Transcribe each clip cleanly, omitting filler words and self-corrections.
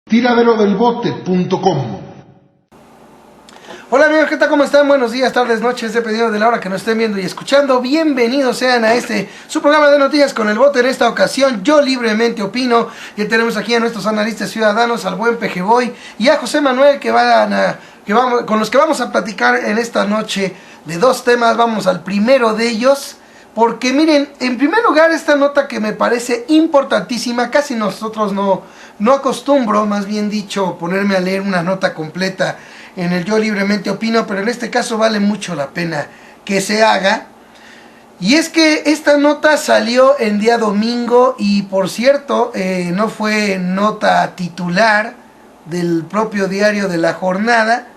Tiraderodelbote.com. Hola amigos, ¿qué tal? ¿Cómo están? Buenos días, tardes, noches, dependiendo de la hora que nos estén viendo y escuchando. Bienvenidos sean a su programa de noticias con el bote. En esta ocasión, yo libremente opino. Ya tenemos aquí a nuestros analistas ciudadanos, al buen PG y a José Manuel, con los que vamos a platicar en esta noche de dos temas. Vamos al primero de ellos. Porque miren, en primer lugar, esta nota que me parece importantísima, casi nosotros no acostumbro, más bien dicho, ponerme a leer una nota completa en el Yo Libremente Opino, pero en este caso vale mucho la pena que se haga. Y es que esta nota salió en día domingo y, por cierto, no fue nota titular del propio diario de La Jornada.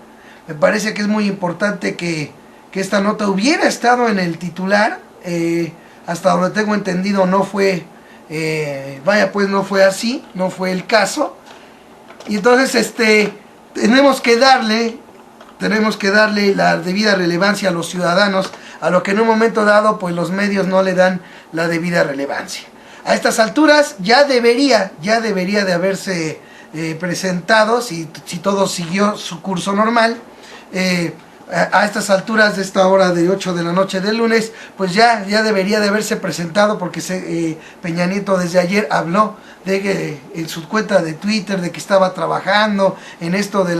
Me parece que es muy importante que esta nota hubiera estado en el titular. Hasta donde tengo entendido no fue, no fue así, no fue el caso. Y entonces tenemos que darle la debida relevancia a los ciudadanos, a lo que en un momento dado pues los medios no le dan la debida relevancia. A estas alturas ya debería de haberse presentado, si todo siguió su curso normal. A estas alturas de esta hora de 8 de la noche del lunes, pues ya debería de haberse presentado, porque Peña Nieto desde ayer habló en su cuenta de Twitter de que estaba trabajando en esto de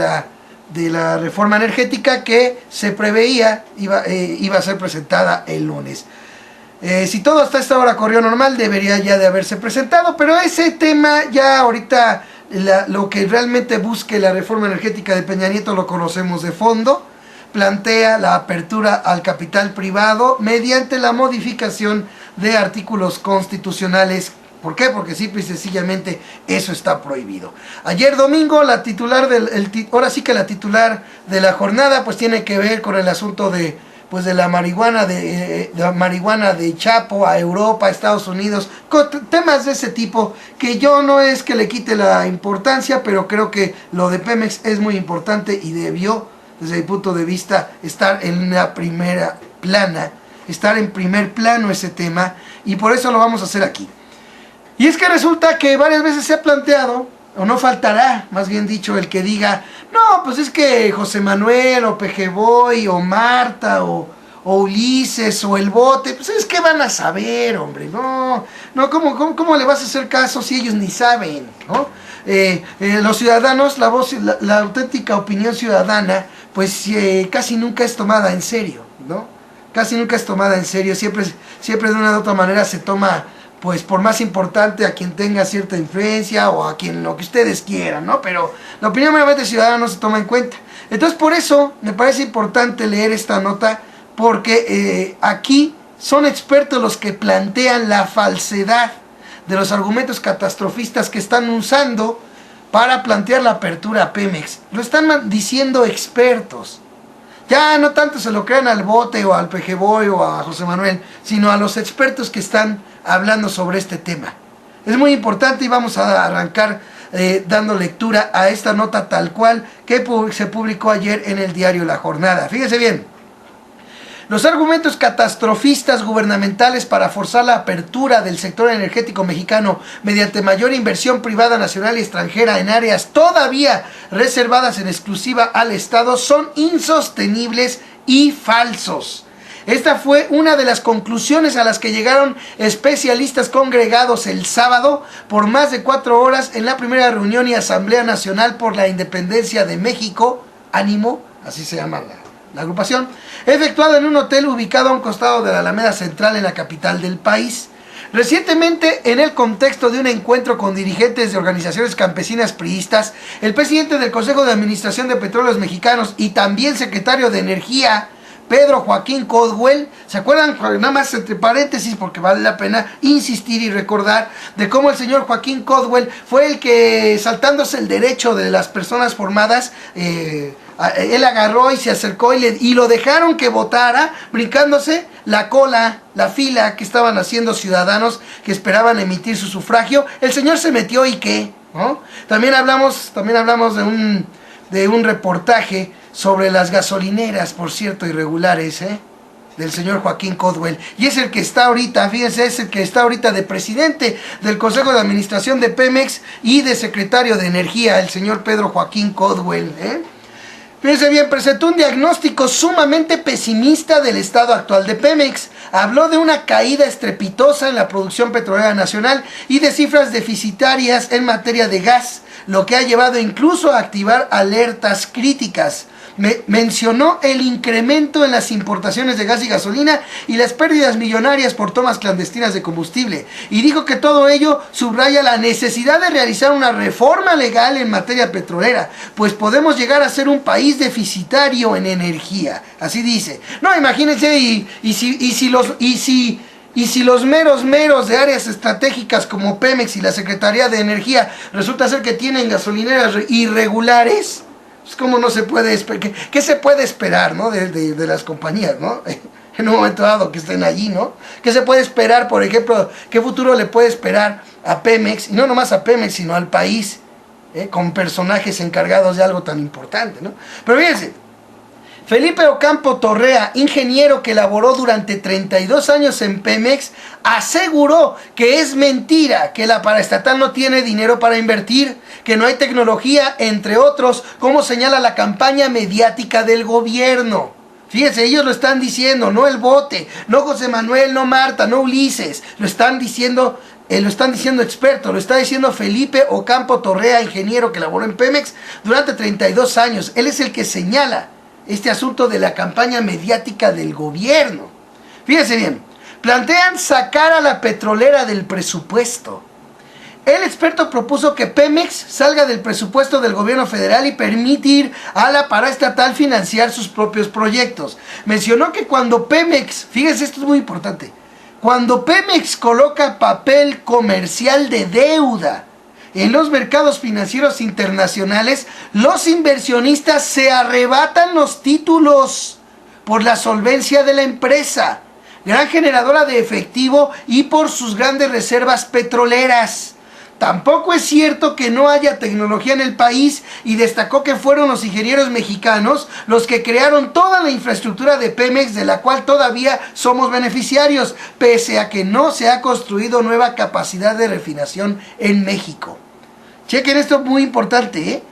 la reforma energética que se preveía iba a ser presentada el lunes. Si todo hasta esta hora corrió normal, debería ya de haberse presentado, pero ese tema ya ahorita, lo que realmente busque la reforma energética de Peña Nieto lo conocemos de fondo. Plantea la apertura al capital privado mediante la modificación de artículos constitucionales. ¿Por qué? Porque simple y sencillamente eso está prohibido. Ayer domingo la titular de La Jornada pues tiene que ver con el asunto de la marihuana de Chapo a Europa, a Estados Unidos, con temas de ese tipo, que yo no es que le quite la importancia, pero creo que lo de Pemex es muy importante y debió, desde mi punto de vista, estar en la primera plana, estar en primer plano ese tema, y por eso lo vamos a hacer aquí. Y es que resulta que varias veces se ha planteado, o no faltará, más bien dicho, el que diga, no, pues es que José Manuel, o PG o Marta, o Ulises, o el bote, pues es que van a saber, hombre, no, ¿cómo le vas a hacer caso si ellos ni saben, ¿no? Los ciudadanos, la voz, la auténtica opinión ciudadana, pues casi nunca es tomada en serio, ¿no? Casi nunca es tomada en serio, siempre de una u otra manera se toma, pues por más importante a quien tenga cierta influencia o a quien lo que ustedes quieran, ¿no? Pero la opinión meramente ciudadana no se toma en cuenta. Entonces por eso me parece importante leer esta nota, porque aquí son expertos los que plantean la falsedad de los argumentos catastrofistas que están usando para plantear la apertura a Pemex. Lo están diciendo expertos. Ya no tanto se lo crean al bote o al PG o a José Manuel, sino a los expertos que están hablando sobre este tema. Es muy importante y vamos a arrancar dando lectura a esta nota tal cual que se publicó ayer en el diario La Jornada. Fíjese bien. Los argumentos catastrofistas gubernamentales para forzar la apertura del sector energético mexicano mediante mayor inversión privada nacional y extranjera en áreas todavía reservadas en exclusiva al Estado son insostenibles y falsos. Esta fue una de las conclusiones a las que llegaron especialistas congregados el sábado por más de 4 horas en la primera reunión y Asamblea Nacional por la Independencia de México, Ánimo, así se llama la agrupación, efectuada en un hotel ubicado a un costado de la Alameda Central en la capital del país. Recientemente, en el contexto de un encuentro con dirigentes de organizaciones campesinas priistas, el presidente del Consejo de Administración de Petróleos Mexicanos y también secretario de Energía, Pedro Joaquín Codwell, ¿se acuerdan? Nada más entre paréntesis, porque vale la pena insistir y recordar de cómo el señor Joaquín Codwell fue el que, saltándose el derecho de las personas formadas, él agarró y se acercó y lo dejaron que votara, brincándose la fila que estaban haciendo ciudadanos que esperaban emitir su sufragio. El señor se metió y ¿qué? ¿No? También hablamos de un reportaje sobre las gasolineras, por cierto, irregulares, del señor Joaquín Caldwell. Y es el que está ahorita, fíjense, es el que está ahorita de presidente del Consejo de Administración de Pemex y de secretario de Energía, el señor Pedro Joaquín Caldwell, Fíjense bien, presentó un diagnóstico sumamente pesimista del estado actual de Pemex. Habló de una caída estrepitosa en la producción petrolera nacional y de cifras deficitarias en materia de gas, lo que ha llevado incluso a activar alertas críticas. Mencionó el incremento en las importaciones de gas y gasolina y las pérdidas millonarias por tomas clandestinas de combustible, y dijo que todo ello subraya la necesidad de realizar una reforma legal en materia petrolera, pues podemos llegar a ser un país deficitario en energía. Así dice. No, imagínense, y si los meros de áreas estratégicas como Pemex y la Secretaría de Energía resulta ser que tienen gasolineras irregulares, pues cómo no se puede esperar, ¿qué se puede esperar, ¿no? de las compañías, ¿no? En un momento dado que estén allí, ¿no? ¿Qué se puede esperar, por ejemplo, qué futuro le puede esperar a Pemex, y no nomás a Pemex, sino al país, con personajes encargados de algo tan importante, ¿no? Pero fíjense, Felipe Ocampo Torrea, ingeniero que laboró durante 32 años en Pemex, aseguró que es mentira que la paraestatal no tiene dinero para invertir, que no hay tecnología, entre otros, como señala la campaña mediática del gobierno. Fíjense, ellos lo están diciendo, no el Bote, no José Manuel, no Marta, no Ulises, lo están diciendo expertos, lo está diciendo Felipe Ocampo Torrea, ingeniero que laboró en Pemex durante 32 años. Él es el que señala este asunto de la campaña mediática del gobierno. Fíjense bien, plantean sacar a la petrolera del presupuesto. El experto propuso que Pemex salga del presupuesto del gobierno federal y permitir a la paraestatal financiar sus propios proyectos. Mencionó que cuando Pemex, fíjense, esto es muy importante, cuando Pemex coloca papel comercial de deuda en los mercados financieros internacionales, los inversionistas se arrebatan los títulos por la solvencia de la empresa, gran generadora de efectivo, y por sus grandes reservas petroleras. Tampoco es cierto que no haya tecnología en el país, y destacó que fueron los ingenieros mexicanos los que crearon toda la infraestructura de Pemex, de la cual todavía somos beneficiarios, pese a que no se ha construido nueva capacidad de refinación en México. Chequen esto, muy importante,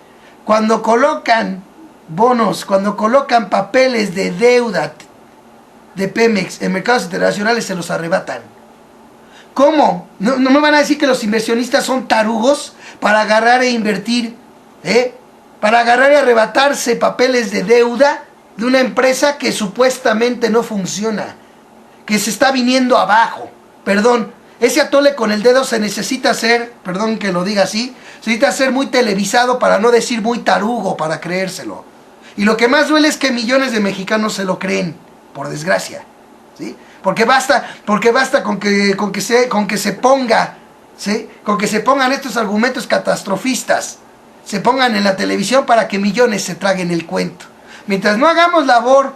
Cuando colocan bonos, cuando colocan papeles de deuda de Pemex en mercados internacionales, se los arrebatan. ¿Cómo? ¿No me van a decir que los inversionistas son tarugos para agarrar e invertir? Para agarrar y arrebatarse papeles de deuda de una empresa que supuestamente no funciona, que se está viniendo abajo. Perdón, ese atole con el dedo se necesita ser, perdón que lo diga así, se necesita ser muy televisado, para no decir muy tarugo, para creérselo. Y lo que más duele es que millones de mexicanos se lo creen, por desgracia, ¿sí? Porque basta con que se pongan estos argumentos catastrofistas, se pongan en la televisión para que millones se traguen el cuento. Mientras no hagamos labor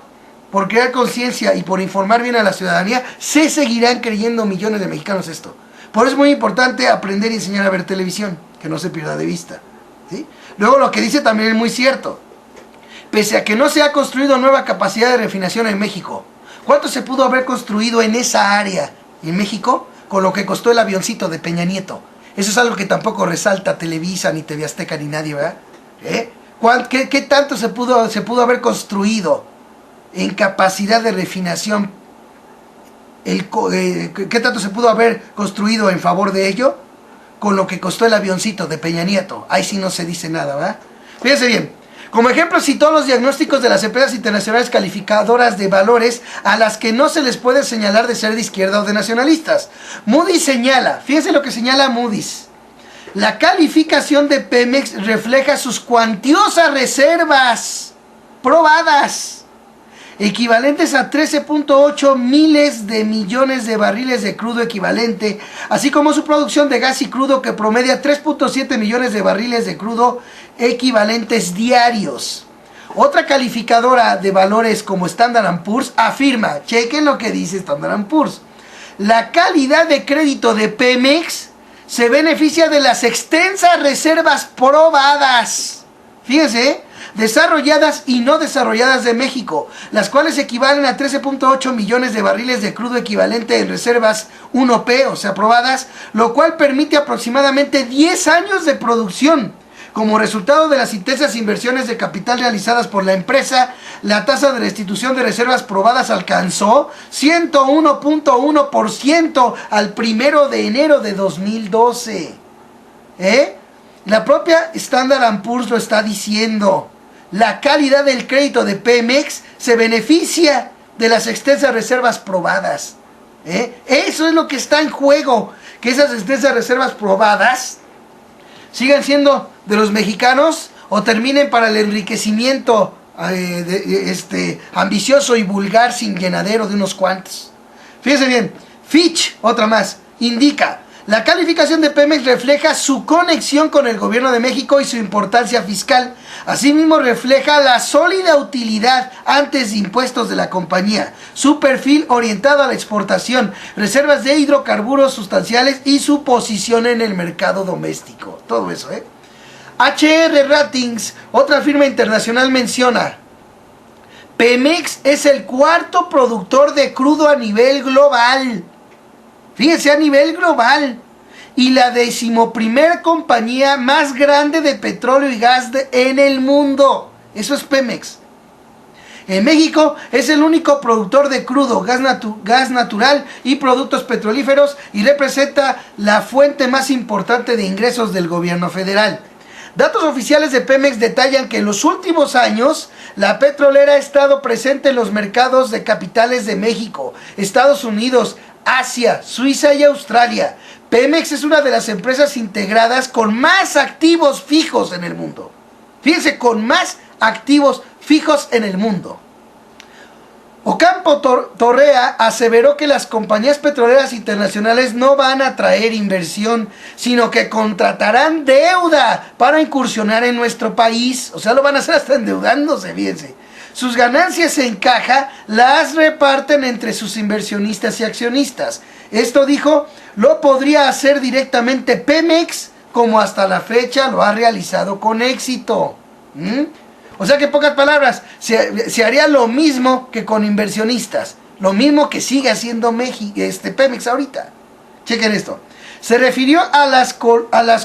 por crear conciencia y por informar bien a la ciudadanía, se seguirán creyendo millones de mexicanos esto. Por eso es muy importante aprender y enseñar a ver televisión, que no se pierda de vista, ¿sí? Luego, lo que dice también es muy cierto. Pese a que no se ha construido nueva capacidad de refinación en México, ¿cuánto se pudo haber construido en esa área en México con lo que costó el avioncito de Peña Nieto? Eso es algo que tampoco resalta Televisa, ni TV Azteca, ni nadie, ¿verdad? ¿Qué tanto se pudo haber construido en capacidad de refinación? ¿Qué tanto se pudo haber construido en favor de ello con lo que costó el avioncito de Peña Nieto? Ahí sí no se dice nada, ¿verdad? Fíjense bien. Como ejemplo, citó los diagnósticos de las empresas internacionales calificadoras de valores, a las que no se les puede señalar de ser de izquierda o de nacionalistas. Moody's señala, fíjense lo que señala Moody's: la calificación de Pemex refleja sus cuantiosas reservas probadas, equivalentes a 13.8 miles de millones de barriles de crudo equivalente, así como su producción de gas y crudo, que promedia 3.7 millones de barriles de crudo equivalentes diarios. Otra calificadora de valores como Standard & Poor's afirma, chequen lo que dice Standard & Poor's: la calidad de crédito de Pemex se beneficia de las extensas reservas probadas. Fíjense, desarrolladas y no desarrolladas de México, las cuales equivalen a 13.8 millones de barriles de crudo equivalente en reservas 1P, o sea, probadas, lo cual permite aproximadamente 10 años de producción. Como resultado de las intensas inversiones de capital realizadas por la empresa, la tasa de restitución de reservas probadas alcanzó 101.1% al 1 de enero de 2012. La propia Standard & Poor's lo está diciendo. La calidad del crédito de Pemex se beneficia de las extensas reservas probadas. Eso es lo que está en juego, que esas extensas reservas probadas sigan siendo de los mexicanos o terminen para el enriquecimiento ambicioso y vulgar sin llenadero de unos cuantos. Fíjense bien, Fitch, otra más, indica: la calificación de Pemex refleja su conexión con el gobierno de México y su importancia fiscal. Asimismo, refleja la sólida utilidad antes de impuestos de la compañía, su perfil orientado a la exportación, reservas de hidrocarburos sustanciales y su posición en el mercado doméstico. Todo eso, HR Ratings, otra firma internacional, menciona: Pemex es el cuarto productor de crudo a nivel global. Fíjense, a nivel global. Y la 11ª compañía más grande de petróleo y gas en el mundo. Eso es Pemex. En México es el único productor de crudo, gas natural y productos petrolíferos, y representa la fuente más importante de ingresos del gobierno federal. Datos oficiales de Pemex detallan que en los últimos años la petrolera ha estado presente en los mercados de capitales de México, Estados Unidos, Asia, Suiza y Australia. Pemex es una de las empresas integradas con más activos fijos en el mundo. Fíjense, con más activos fijos en el mundo. Ocampo Torrea aseveró que las compañías petroleras internacionales no van a traer inversión, sino que contratarán deuda para incursionar en nuestro país. O sea, lo van a hacer hasta endeudándose, fíjense. Sus ganancias en caja las reparten entre sus inversionistas y accionistas. Esto, dijo, lo podría hacer directamente Pemex, como hasta la fecha lo ha realizado con éxito. O sea que, en pocas palabras, se haría lo mismo que con inversionistas. Lo mismo que sigue haciendo Pemex ahorita. Chequen esto. Se refirió a las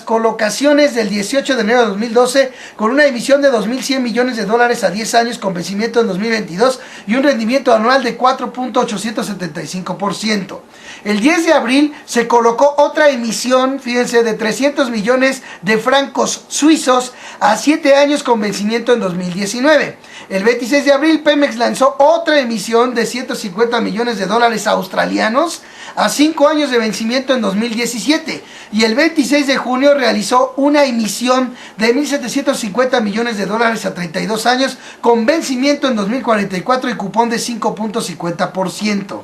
colocaciones del 18 de enero de 2012 con una emisión de 2.100 millones de dólares a 10 años con vencimiento en 2022 y un rendimiento anual de 4.875%. El 10 de abril se colocó otra emisión, fíjense, de 300 millones de francos suizos a 7 años con vencimiento en 2019. El 26 de abril Pemex lanzó otra emisión de 150 millones de dólares australianos a 5 años de vencimiento en 2017. Y el 26 de junio realizó una emisión de 1.750 millones de dólares a 32 años con vencimiento en 2044 y cupón de 5.50%.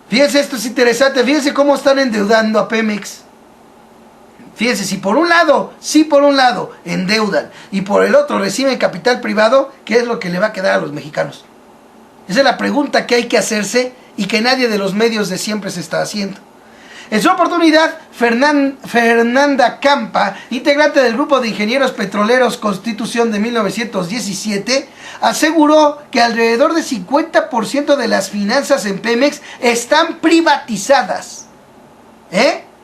Fíjense, esto es interesante. Fíjense cómo están endeudando a Pemex. Fíjense, si por un lado endeudan y por el otro reciben capital privado, ¿qué es lo que le va a quedar a los mexicanos? Esa es la pregunta que hay que hacerse y que nadie de los medios de siempre se está haciendo. En su oportunidad, Fernanda Campa, integrante del Grupo de Ingenieros Petroleros Constitución de 1917, aseguró que alrededor del 50% de las finanzas en Pemex están privatizadas.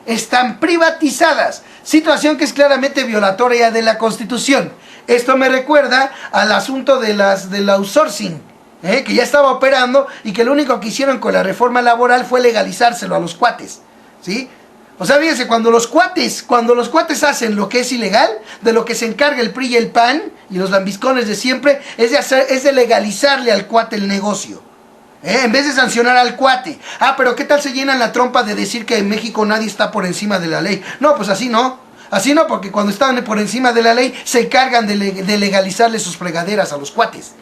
Están privatizadas, situación que es claramente violatoria de la Constitución. Esto me recuerda al asunto del outsourcing, que ya estaba operando y que lo único que hicieron con la reforma laboral fue legalizárselo a los cuates, ¿sí? O sea, fíjense, cuando los cuates hacen lo que es ilegal, de lo que se encarga el PRI y el PAN y los lambiscones de siempre, es de legalizarle al cuate el negocio. En vez de sancionar al cuate. Pero ¿qué tal se llenan la trompa de decir que en México nadie está por encima de la ley? No, pues así no. Así no, porque cuando están por encima de la ley se encargan de legalizarle sus fregaderas a los cuates.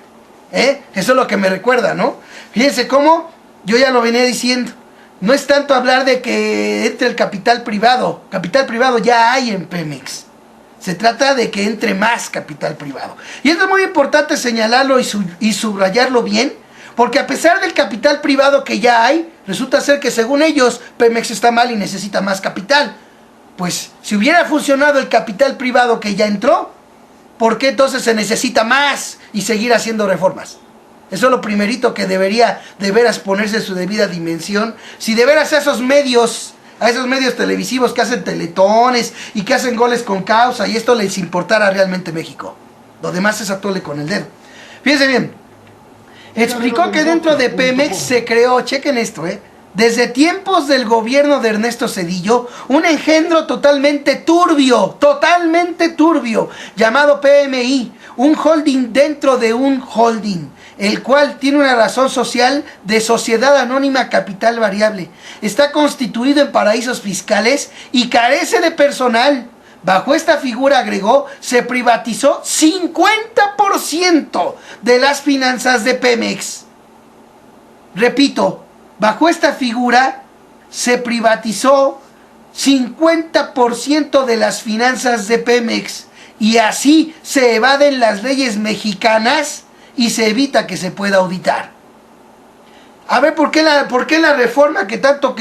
Eso es lo que me recuerda, ¿no? Fíjense cómo yo ya lo venía diciendo. No es tanto hablar de que entre el capital privado. Capital privado ya hay en Pemex. Se trata de que entre más capital privado. Y esto es muy importante señalarlo y subrayarlo bien, porque a pesar del capital privado que ya hay, resulta ser que según ellos, Pemex está mal y necesita más capital. Pues si hubiera funcionado el capital privado que ya entró, ¿por qué entonces se necesita más y seguir haciendo reformas? Eso es lo primerito que debería de veras ponerse en su debida dimensión. Si de veras a esos medios televisivos que hacen teletones y que hacen goles con causa y esto les importara realmente México. Lo demás es atole con el dedo. Fíjense bien, explicó que dentro de Pemex se creó, chequen esto, desde tiempos del gobierno de Ernesto Zedillo, un engendro totalmente turbio, llamado PMI, un holding dentro de un holding, el cual tiene una razón social de sociedad anónima capital variable. Está constituido en paraísos fiscales y carece de personal. Bajo esta figura, agregó, se privatizó 50% de las finanzas de Pemex. Repito, bajo esta figura se privatizó 50% de las finanzas de Pemex y así se evaden las leyes mexicanas y se evita que se pueda auditar. A ver, ¿por qué la reforma que tanto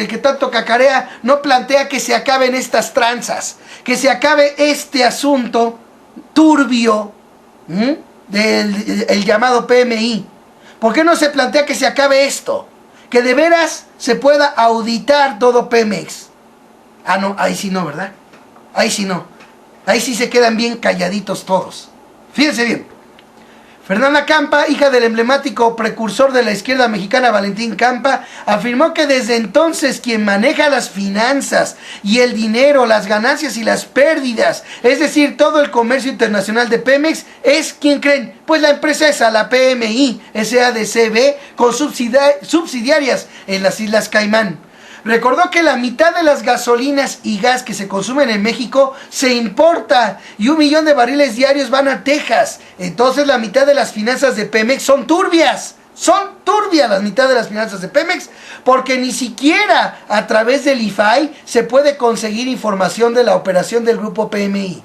cacarea no plantea que se acaben estas tranzas? Que se acabe este asunto turbio del llamado PMI. ¿Por qué no se plantea que se acabe esto? Que de veras se pueda auditar todo Pemex. Ah, no, ahí sí no, ¿verdad? Ahí sí no. Ahí sí se quedan bien calladitos todos. Fíjense bien. Fernanda Campa, hija del emblemático precursor de la izquierda mexicana Valentín Campa, afirmó que desde entonces quien maneja las finanzas y el dinero, las ganancias y las pérdidas, es decir, todo el comercio internacional de Pemex, es, ¿quién creen? Pues la empresa esa, la PMI, SADCB, con subsidiarias en las Islas Caimán. Recordó que la mitad de las gasolinas y gas que se consumen en México se importa y 1 millón de barriles diarios van a Texas. Entonces la mitad de las finanzas de Pemex son turbias. Son turbias la mitad de las finanzas de Pemex porque ni siquiera a través del IFAI se puede conseguir información de la operación del grupo PMI.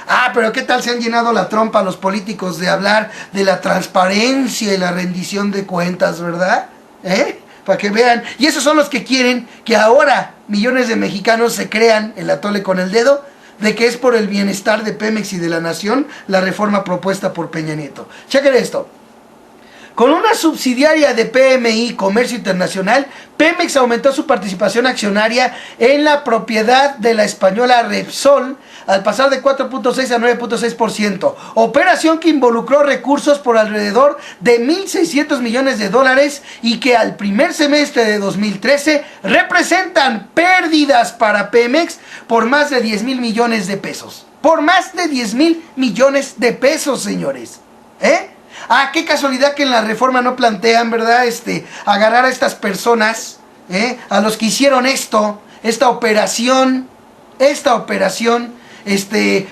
Ah, pero ¿qué tal se han llenado la trompa los políticos de hablar de la transparencia y la rendición de cuentas, ¿verdad? Para que vean, y esos son los que quieren que ahora millones de mexicanos se crean el atole con el dedo de que es por el bienestar de Pemex y de la nación la reforma propuesta por Peña Nieto. Chequen esto. Con una subsidiaria de PMI, Comercio Internacional, Pemex aumentó su participación accionaria en la propiedad de la española Repsol al pasar de 4.6 a 9.6%. Operación que involucró recursos por alrededor de 1.600 millones de dólares y que al primer semestre de 2013 representan pérdidas para Pemex por más de 10,000 millones de pesos. Por más de 10,000 millones de pesos, señores. Ah, qué casualidad que en la reforma no plantean, ¿verdad? Agarrar a estas personas, a los que hicieron esta operación,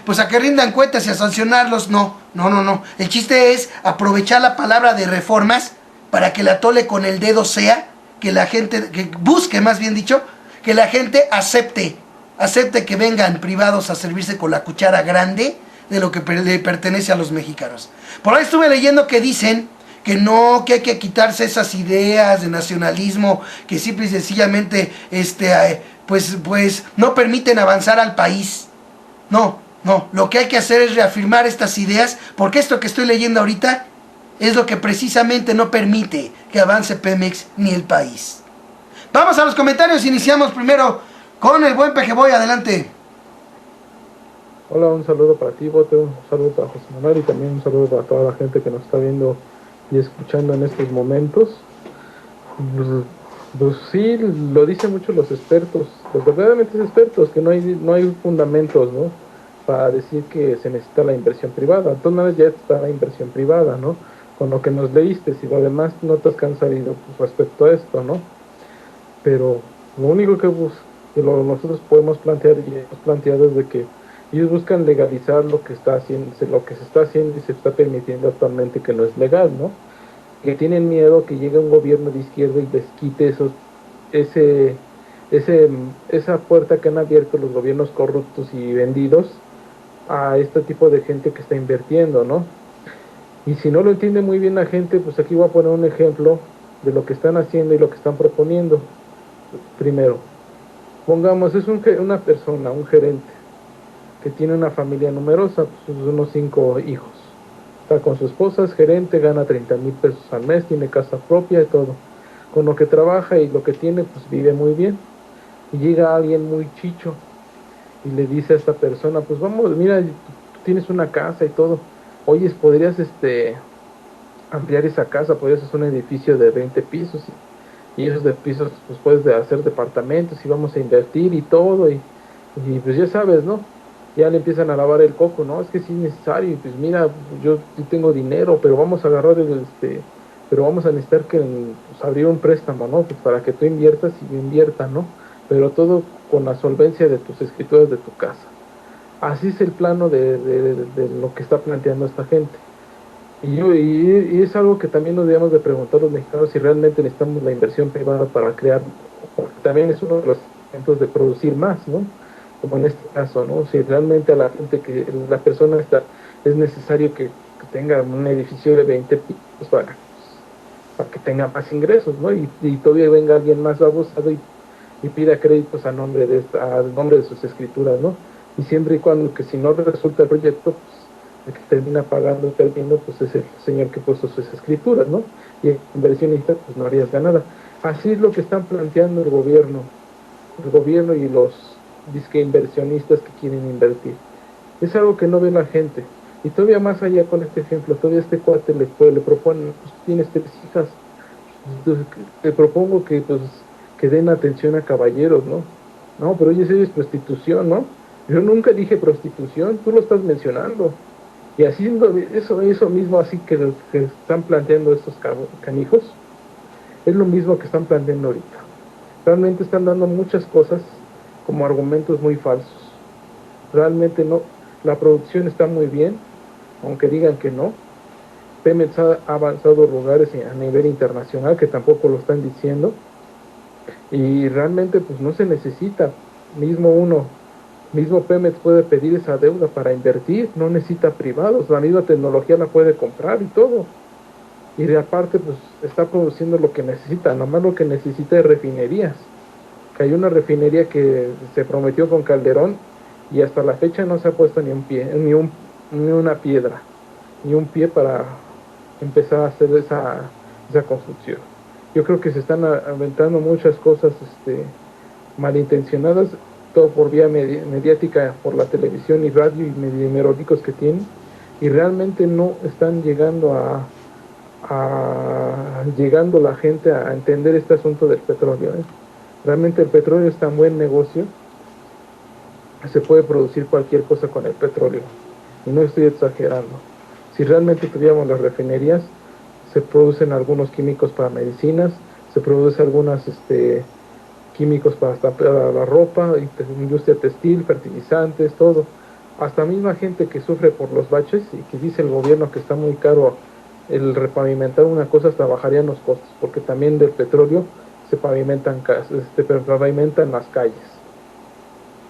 pues a que rindan cuentas y a sancionarlos. No. El chiste es aprovechar la palabra de reformas para que el atole con el dedo sea que la gente, que busque más bien dicho, que la gente acepte que vengan privados a servirse con la cuchara grande de lo que le pertenece a los mexicanos. Por ahí estuve leyendo que dicen que no, que hay que quitarse esas ideas de nacionalismo que simple y sencillamente pues no permiten avanzar al país. No, lo que hay que hacer es reafirmar estas ideas, porque esto que estoy leyendo ahorita es lo que precisamente no permite que avance Pemex ni el país. Vamos a los comentarios, iniciamos primero con el buen Pejeboy, adelante. Hola, un saludo para ti, Bote, un saludo para José Manuel y también un saludo para toda la gente que nos está viendo y escuchando en estos momentos. Pues sí, lo dicen mucho los expertos, los verdaderamente expertos, que no hay fundamentos, ¿no?, para decir que se necesita la inversión privada. Entonces ya está la inversión privada, ¿no?, con lo que nos leíste, y lo demás notas que han salido pues, respecto a esto, ¿no? Pero lo único que nosotros podemos plantear y hemos planteado es de que ellos buscan legalizar lo que se está haciendo y se está permitiendo actualmente que no es legal, ¿no? Que tienen miedo que llegue un gobierno de izquierda y les quite esa puerta que han abierto los gobiernos corruptos y vendidos a este tipo de gente que está invirtiendo, ¿no? Y si no lo entiende muy bien la gente, pues aquí voy a poner un ejemplo de lo que están haciendo y lo que están proponiendo. Primero, pongamos, es una persona, un gerente, que tiene una familia numerosa, pues unos 5 hijos. Está con su esposa, es gerente, gana 30,000 pesos al mes, tiene casa propia y todo. Con lo que trabaja y lo que tiene, pues vive muy bien. Y llega alguien muy chicho y le dice a esta persona, pues vamos, mira, tú tienes una casa y todo. Oyes, podrías ampliar esa casa, podrías hacer un edificio de 20 pisos y esos de pisos pues puedes hacer departamentos y vamos a invertir y todo y pues ya sabes, ¿no? Ya le empiezan a lavar el coco, ¿no? Es que sí es necesario y pues mira, yo sí tengo dinero, pero vamos a agarrar pero vamos a necesitar que pues, abrir un préstamo, ¿no? Pues para que tú inviertas y yo invierta, ¿no? Pero todo con la solvencia de tus escrituras de tu casa. Así es el plano de lo que está planteando esta gente. Y es algo que también nos debemos de preguntar los mexicanos si realmente necesitamos la inversión privada para crear, porque también es uno de los ejemplos de producir más, ¿no? Como en este caso, ¿no? Si realmente a la gente la persona está, es necesario que tenga un edificio de 20 pisos para que tenga más ingresos, ¿no? Y todavía venga alguien más abusado y pida créditos a nombre de sus escrituras, ¿no? Y siempre y cuando que si no resulta el proyecto, pues el que termina pagando, perdiendo, pues es el señor que puso sus escrituras, ¿no? Y el inversionista, pues no harías ganada. Así es lo que están planteando el gobierno y los disque inversionistas que quieren invertir. Es algo que no ve la gente. Y todavía más allá con este ejemplo, todavía este cuate le propone, pues tienes 3 hijas, entonces, te propongo que den atención a caballeros, ¿no? No, pero oye, eso es prostitución, ¿no? Yo nunca dije prostitución, tú lo estás mencionando. Y haciendo eso mismo así que están planteando estos canijos, es lo mismo que están planteando ahorita. Realmente están dando muchas cosas como argumentos muy falsos. Realmente no, la producción está muy bien, aunque digan que no. Pemex ha avanzado lugares a nivel internacional que tampoco lo están diciendo y realmente pues no se necesita, mismo Pemex puede pedir esa deuda para invertir, no necesita privados, la misma tecnología la puede comprar y todo. Y de aparte pues está produciendo lo que necesita, nomás lo que necesita es refinerías, que hay una refinería que se prometió con Calderón y hasta la fecha no se ha puesto ni un pie, ni una piedra, ni un pie para empezar a hacer esa construcción. Yo creo que se están aventando muchas cosas malintencionadas, todo por vía mediática, por la televisión y radio y merolicos que tienen, y realmente no están llegando la gente a entender este asunto del petróleo. Realmente el petróleo es tan buen negocio, se puede producir cualquier cosa con el petróleo, y no estoy exagerando. Si realmente tuviéramos las refinerías, se producen algunos químicos para medicinas, se produce algunos químicos para la ropa, industria textil, fertilizantes, todo. Hasta misma gente que sufre por los baches y que dice el gobierno que está muy caro el repavimentar una cosa, hasta bajarían los costos, porque también del petróleo se pavimentan las calles.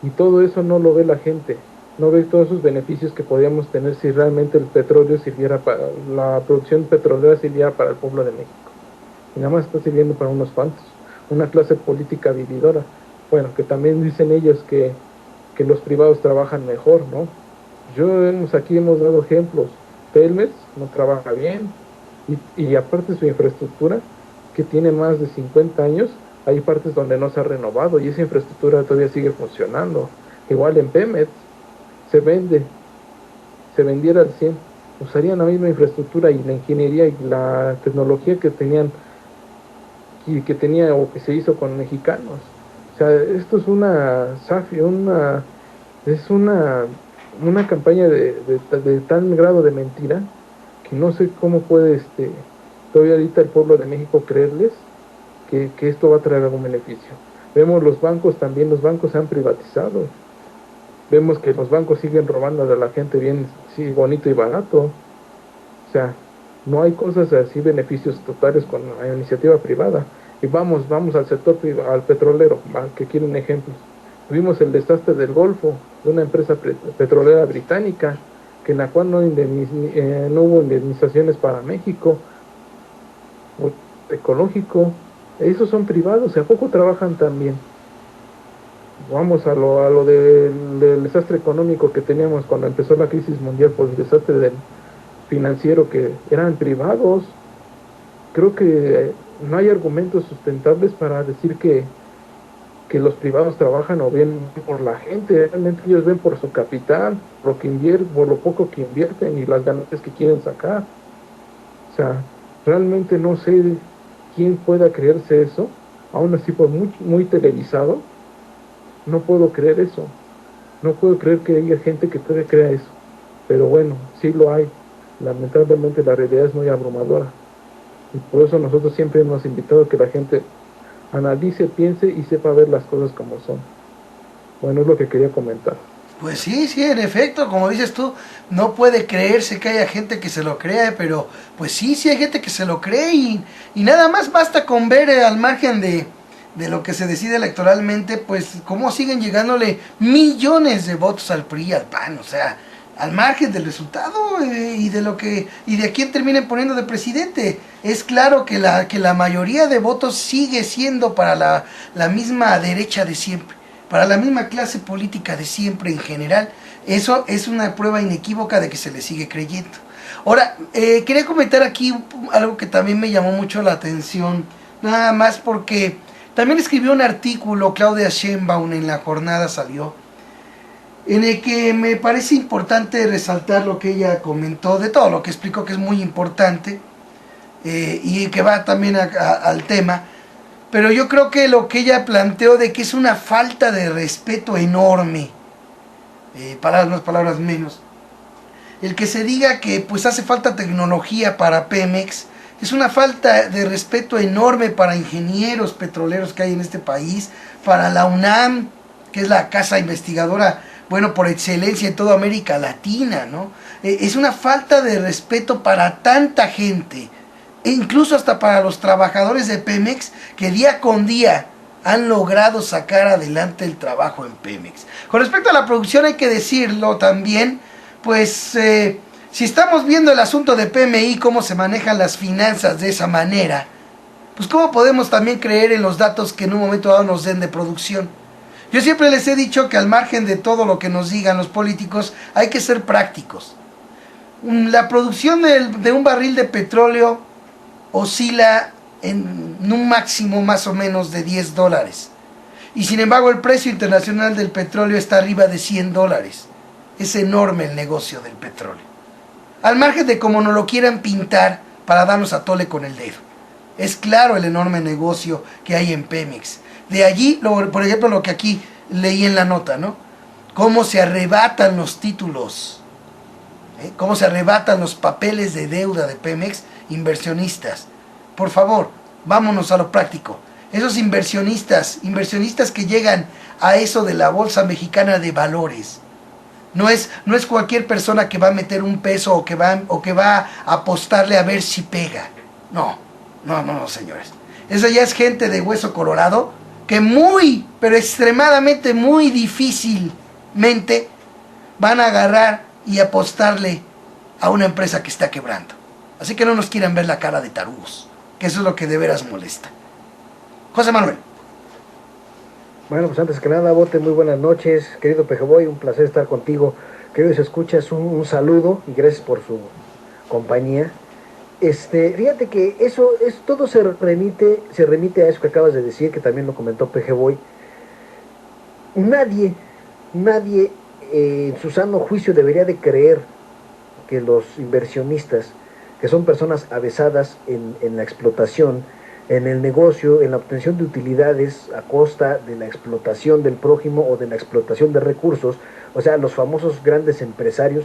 Y todo eso no lo ve la gente, no ve todos esos beneficios que podríamos tener si realmente el petróleo sirviera para, la producción petrolera sirviera para el pueblo de México. Y nada más está sirviendo para unos cuantos, una clase política vividora. Bueno, que también dicen ellos que los privados trabajan mejor, ¿no? Aquí hemos dado ejemplos. Telmex no trabaja bien y aparte su infraestructura, que tiene más de 50 años, hay partes donde no se ha renovado y esa infraestructura todavía sigue funcionando. Igual en Pemex se vendiera al 100, usarían la misma infraestructura y la ingeniería y la tecnología que tenían y que tenía o que se hizo con mexicanos. O sea, esto es una campaña de tal grado de mentira que no sé cómo puede todavía ahorita el pueblo de México creerles que esto va a traer algún beneficio. Vemos los bancos, también los bancos se han privatizado. Vemos que los bancos siguen robando a la gente bien, sí, bonito y barato. O sea, no hay cosas así, beneficios totales con la iniciativa privada. Y vamos al sector privado, al petrolero, que quieren ejemplos. Tuvimos el desastre del Golfo, de una empresa petrolera británica, que en la cual no hubo indemnizaciones para México, ecológico. Esos son privados, ¿y a poco trabajan tan bien? Vamos a lo del desastre económico que teníamos cuando empezó la crisis mundial por el desastre del financiero que eran privados. Creo que no hay argumentos sustentables para decir que los privados trabajan o ven por la gente. Realmente ellos ven por su capital, por lo que invierten, por lo poco que invierten y las ganancias que quieren sacar. O sea, realmente no sé quién pueda creerse eso. Aún así, por muy televisado, no puedo creer eso. No puedo creer que haya gente que todavía crea eso. Pero bueno, sí lo hay. Lamentablemente la realidad es muy abrumadora. Y por eso nosotros siempre hemos invitado a que la gente analice, piense y sepa ver las cosas como son. Bueno, es lo que quería comentar. Pues sí, sí, en efecto, como dices tú, no puede creerse que haya gente que se lo crea, pero pues sí, sí hay gente que se lo cree y nada más basta con ver al margen de lo que se decide electoralmente, pues cómo siguen llegándole millones de votos al PRI y al PAN, o sea, al margen del resultado y de lo que y de a quién terminen poniendo de presidente. Es claro que la mayoría de votos sigue siendo para la misma derecha de siempre, para la misma clase política de siempre en general. Eso es una prueba inequívoca de que se le sigue creyendo. Ahora, quería comentar aquí algo que también me llamó mucho la atención, nada más porque también escribió un artículo, Claudia Sheinbaum, en La Jornada salió, en el que me parece importante resaltar lo que ella comentó, de todo lo que explicó, que es muy importante, y que va también al tema. Pero yo creo que lo que ella planteó de que es una falta de respeto enorme, para las palabras menos, el que se diga que pues hace falta tecnología para Pemex, es una falta de respeto enorme para ingenieros petroleros que hay en este país, para la UNAM, que es la casa investigadora, bueno, por excelencia en toda América Latina, ¿no? Es una falta de respeto para tanta gente, e incluso hasta para los trabajadores de Pemex, que día con día han logrado sacar adelante el trabajo en Pemex. Con respecto a la producción hay que decirlo también, pues si estamos viendo el asunto de PMI, cómo se manejan las finanzas de esa manera, pues cómo podemos también creer en los datos que en un momento dado nos den de producción. Yo siempre les he dicho que al margen de todo lo que nos digan los políticos, hay que ser prácticos. La producción de un barril de petróleo oscila en un máximo más o menos de $10. Y sin embargo el precio internacional del petróleo está arriba de $100. Es enorme el negocio del petróleo. Al margen de cómo nos lo quieran pintar para darnos a tole con el dedo. Es claro el enorme negocio que hay en Pemex. De allí, por ejemplo, lo que aquí leí en la nota, ¿no? Cómo se arrebatan los títulos, cómo se arrebatan los papeles de deuda de Pemex, inversionistas. Por favor, vámonos a lo práctico. Esos inversionistas que llegan a eso de la Bolsa Mexicana de Valores, no es cualquier persona que va a meter un peso o que va a apostarle a ver si pega. No, señores. Esa ya es gente de hueso colorado que muy, pero extremadamente muy difícilmente van a agarrar y apostarle a una empresa que está quebrando. Así que no nos quieran ver la cara de tarugos, que eso es lo que de veras molesta. José Manuel. Bueno, pues antes que nada, Bote, muy buenas noches, querido Pejeboy, un placer estar contigo. Queridos escuchas, un saludo y gracias por su compañía. Fíjate que todo se remite a eso que acabas de decir, que también lo comentó Pejeboy. Nadie en su sano juicio debería de creer que los inversionistas, que son personas avesadas en la explotación, en el negocio, en la obtención de utilidades a costa de la explotación del prójimo o de la explotación de recursos, o sea, los famosos grandes empresarios,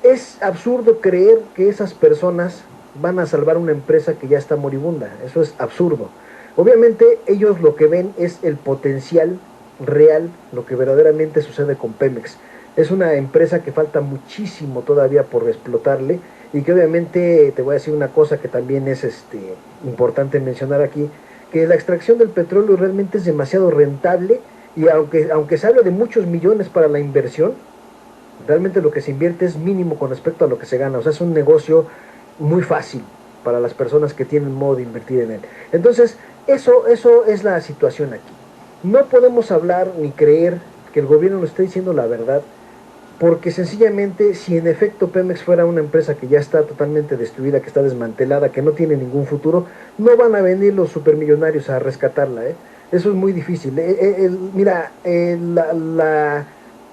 es absurdo creer que esas personas van a salvar una empresa que ya está moribunda. Eso es absurdo. Obviamente ellos lo que ven es el potencial real, lo que verdaderamente sucede con Pemex. Es una empresa que falta muchísimo todavía por explotarle y que obviamente te voy a decir una cosa que también es importante mencionar aquí, que la extracción del petróleo realmente es demasiado rentable y aunque se habla de muchos millones para la inversión, realmente lo que se invierte es mínimo con respecto a lo que se gana. O sea, es un negocio muy fácil para las personas que tienen modo de invertir en él. Entonces, eso es la situación aquí. No podemos hablar ni creer que el gobierno nos esté diciendo la verdad, porque sencillamente si en efecto Pemex fuera una empresa que ya está totalmente destruida, que está desmantelada, que no tiene ningún futuro, no van a venir los supermillonarios a rescatarla, ¿eh? Eso es muy difícil. Mira,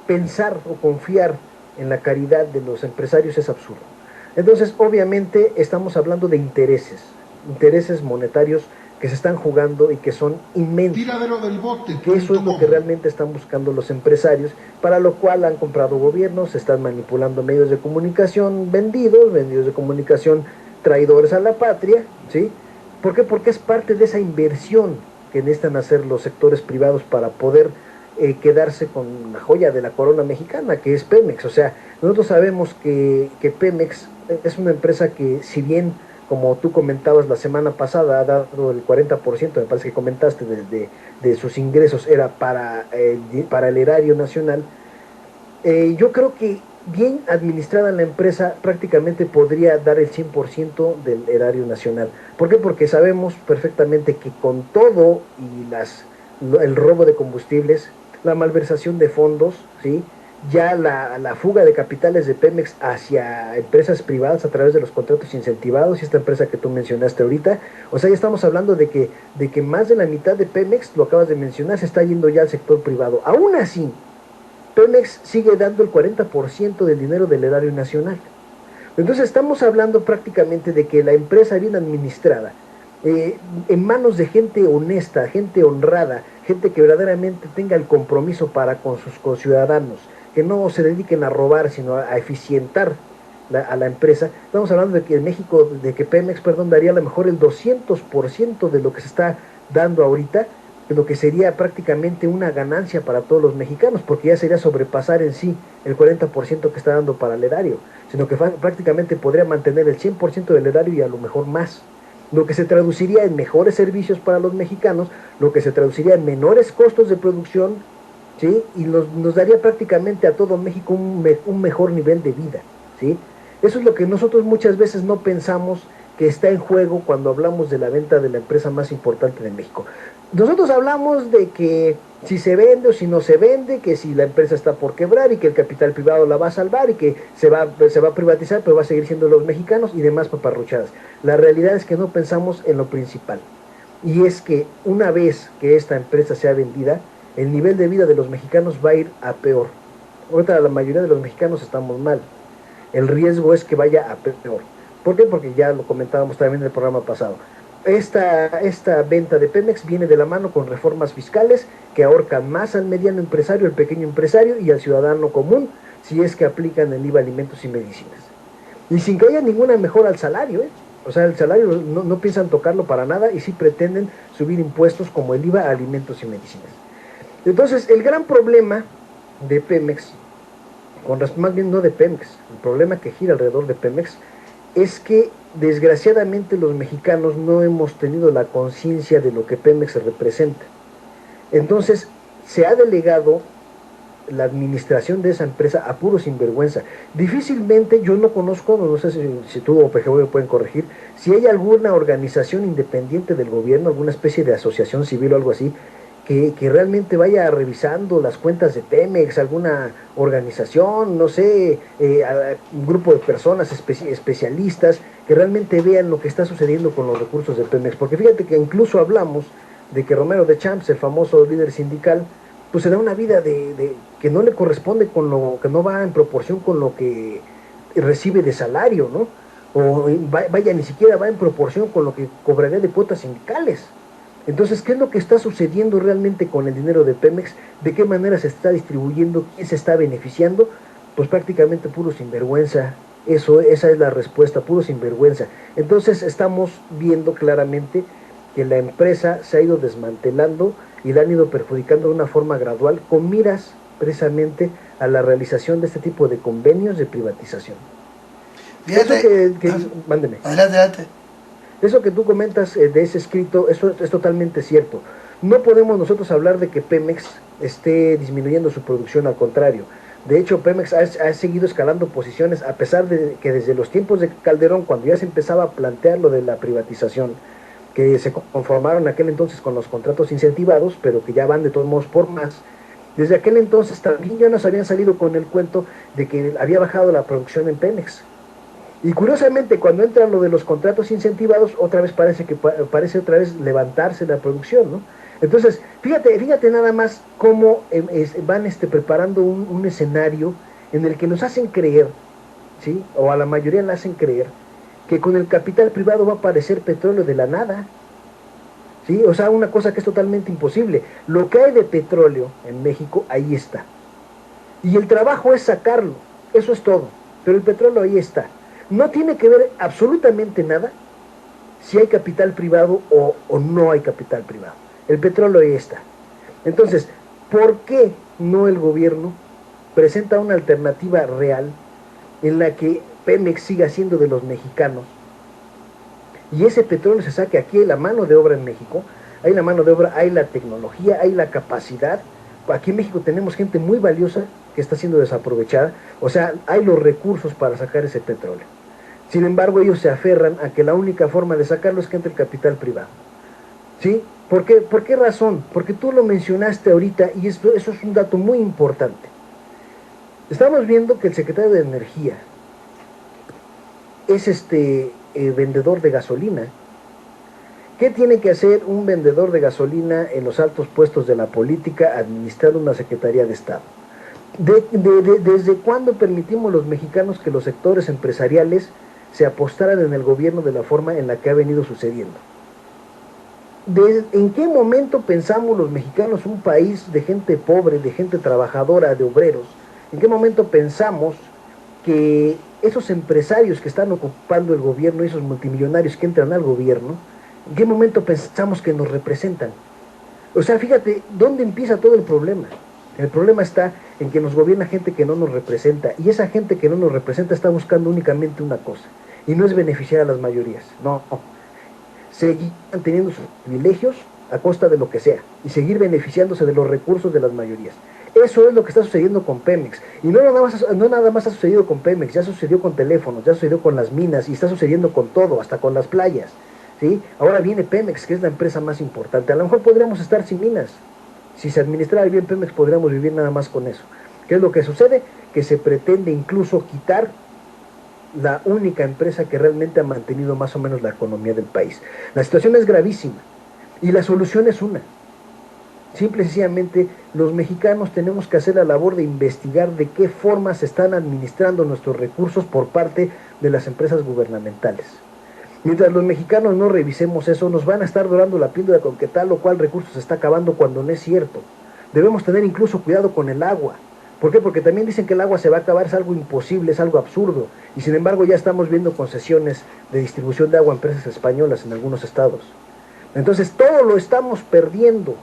pensar o confiar en la caridad de los empresarios es absurdo. Entonces, obviamente, estamos hablando de intereses monetarios que se están jugando y que son inmensos. Y que eso es lo que realmente están buscando los empresarios, para lo cual han comprado gobiernos, se están manipulando medios de comunicación vendidos, medios de comunicación traidores a la patria, ¿sí? ¿Por qué? Porque es parte de esa inversión que necesitan hacer los sectores privados para poder quedarse con la joya de la corona mexicana, que es Pemex. O sea, nosotros sabemos que Pemex es una empresa que, si bien, como tú comentabas la semana pasada, ha dado el 40%, me parece que comentaste, de sus ingresos era para el erario nacional. Yo creo que bien administrada la empresa prácticamente podría dar el 100% del erario nacional. ¿Por qué? Porque sabemos perfectamente que con todo y el robo de combustibles, la malversación de fondos, ¿sí? Ya la fuga de capitales de Pemex hacia empresas privadas a través de los contratos incentivados y esta empresa que tú mencionaste ahorita, o sea, ya estamos hablando de que más de la mitad de Pemex, lo acabas de mencionar, se está yendo ya al sector privado. Aún así, Pemex sigue dando el 40% del dinero del erario nacional. Entonces estamos hablando prácticamente de que la empresa bien administrada, en manos de gente honesta, gente honrada, gente que verdaderamente tenga el compromiso para con sus conciudadanos, que no se dediquen a robar, sino a eficientar a la empresa. Estamos hablando de que en México, de que Pemex, perdón, daría a lo mejor el 200% de lo que se está dando ahorita, de lo que sería prácticamente una ganancia para todos los mexicanos, porque ya sería sobrepasar en sí el 40% que está dando para el erario, sino que prácticamente podría mantener el 100% del erario y a lo mejor más. Lo que se traduciría en mejores servicios para los mexicanos, lo que se traduciría en menores costos de producción, ¿sí? Y nos daría prácticamente a todo México un mejor nivel de vida, ¿sí? Eso es lo que nosotros muchas veces no pensamos que está en juego cuando hablamos de la venta de la empresa más importante de México. Nosotros hablamos de que si se vende o si no se vende, que si la empresa está por quebrar y que el capital privado la va a salvar y que se va a privatizar, pero va a seguir siendo los mexicanos y demás paparruchadas. La realidad es que no pensamos en lo principal. Y es que una vez que esta empresa sea vendida, el nivel de vida de los mexicanos va a ir a peor. Ahorita la mayoría de los mexicanos estamos mal. El riesgo es que vaya a peor. ¿Por qué? Porque ya lo comentábamos también en el programa pasado. Esta venta de Pemex viene de la mano con reformas fiscales que ahorcan más al mediano empresario, al pequeño empresario y al ciudadano común, si es que aplican el IVA alimentos y medicinas. Y sin que haya ninguna mejora al salario, ¿eh? O sea, el salario no piensan tocarlo para nada y sí pretenden subir impuestos como el IVA a alimentos y medicinas. Entonces, el gran problema de Pemex, más bien no de Pemex, el problema que gira alrededor de Pemex, es que desgraciadamente los mexicanos no hemos tenido la conciencia de lo que Pemex representa. Entonces, se ha delegado la administración de esa empresa a puro sinvergüenza. Difícilmente, yo no conozco, no sé si tú o PGV me pueden corregir, si hay alguna organización independiente del gobierno, alguna especie de asociación civil o algo así, que realmente vaya revisando las cuentas de Pemex, alguna organización, no sé, un grupo de personas especialistas que realmente vean lo que está sucediendo con los recursos de Pemex. Porque fíjate que incluso hablamos de que Romero de Champs, el famoso líder sindical, pues se da una vida que no le corresponde con lo que no va en proporción con lo que recibe de salario, ¿no? O vaya, ni siquiera va en proporción con lo que cobraría de cuotas sindicales. Entonces, ¿qué es lo que está sucediendo realmente con el dinero de Pemex? ¿De qué manera se está distribuyendo? ¿Quién se está beneficiando? Pues prácticamente puro sinvergüenza. Esa es la respuesta, puro sinvergüenza. Entonces estamos viendo claramente que la empresa se ha ido desmantelando y la han ido perjudicando de una forma gradual con miras precisamente a la realización de este tipo de convenios de privatización. Fíjate, mándeme. Adelante. Eso que tú comentas de ese escrito, eso es totalmente cierto. No podemos nosotros hablar de que Pemex esté disminuyendo su producción, al contrario. De hecho, Pemex ha seguido escalando posiciones, a pesar de que desde los tiempos de Calderón, cuando ya se empezaba a plantear lo de la privatización, que se conformaron en aquel entonces con los contratos incentivados, pero que ya van de todos modos por más. Desde aquel entonces también ya nos habían salido con el cuento de que había bajado la producción en Pemex. Y curiosamente, cuando entran lo de los contratos incentivados, otra vez parece otra vez levantarse la producción, ¿no? Entonces, fíjate nada más cómo van preparando un escenario en el que nos hacen creer, ¿sí? O a la mayoría le hacen creer, que con el capital privado va a aparecer petróleo de la nada, ¿sí? O sea, una cosa que es totalmente imposible. Lo que hay de petróleo en México, ahí está. Y el trabajo es sacarlo, eso es todo. Pero el petróleo ahí está. No tiene que ver absolutamente nada si hay capital privado o no hay capital privado. El petróleo ahí está. Entonces, ¿por qué no el gobierno presenta una alternativa real en la que Pemex siga siendo de los mexicanos y ese petróleo se saque? Aquí hay la mano de obra en México, hay la mano de obra, hay la tecnología, hay la capacidad. Aquí en México tenemos gente muy valiosa que está siendo desaprovechada, o sea, hay los recursos para sacar ese petróleo. Sin embargo, ellos se aferran a que la única forma de sacarlo es que entre el capital privado. ¿Sí? ¿Por qué razón? Porque tú lo mencionaste ahorita y eso es un dato muy importante. Estamos viendo que el secretario de Energía es vendedor de gasolina. ¿Qué tiene que hacer un vendedor de gasolina en los altos puestos de la política administrando una Secretaría de Estado? ¿Desde cuándo permitimos los mexicanos que los sectores empresariales se apostaran en el gobierno de la forma en la que ha venido sucediendo? ¿En qué momento pensamos los mexicanos, un país de gente pobre, de gente trabajadora, de obreros, en qué momento pensamos que esos empresarios que están ocupando el gobierno, esos multimillonarios que entran al gobierno, en qué momento pensamos que nos representan? O sea, fíjate, ¿dónde empieza todo el problema? El problema está en que nos gobierna gente que no nos representa, y esa gente que no nos representa está buscando únicamente una cosa, y no es beneficiar a las mayorías, no. Seguir manteniendo sus privilegios a costa de lo que sea, y seguir beneficiándose de los recursos de las mayorías. Eso es lo que está sucediendo con Pemex, y no nada más ha sucedido con Pemex, ya sucedió con teléfonos, ya sucedió con las minas, y está sucediendo con todo, hasta con las playas, ¿sí? Ahora viene Pemex, que es la empresa más importante. A lo mejor podríamos estar sin minas. Si se administrara bien Pemex, podríamos vivir nada más con eso. ¿Qué es lo que sucede? Que se pretende incluso quitar la única empresa que realmente ha mantenido más o menos la economía del país. La situación es gravísima y la solución es una. Simple y sencillamente, los mexicanos tenemos que hacer la labor de investigar de qué forma se están administrando nuestros recursos por parte de las empresas gubernamentales. Mientras los mexicanos no revisemos eso, nos van a estar dorando la píldora con que tal o cual recurso se está acabando cuando no es cierto. Debemos tener incluso cuidado con el agua. ¿Por qué? Porque también dicen que el agua se va a acabar, es algo imposible, es algo absurdo. Y sin embargo ya estamos viendo concesiones de distribución de agua a empresas españolas en algunos estados. Entonces todo lo estamos perdiendo.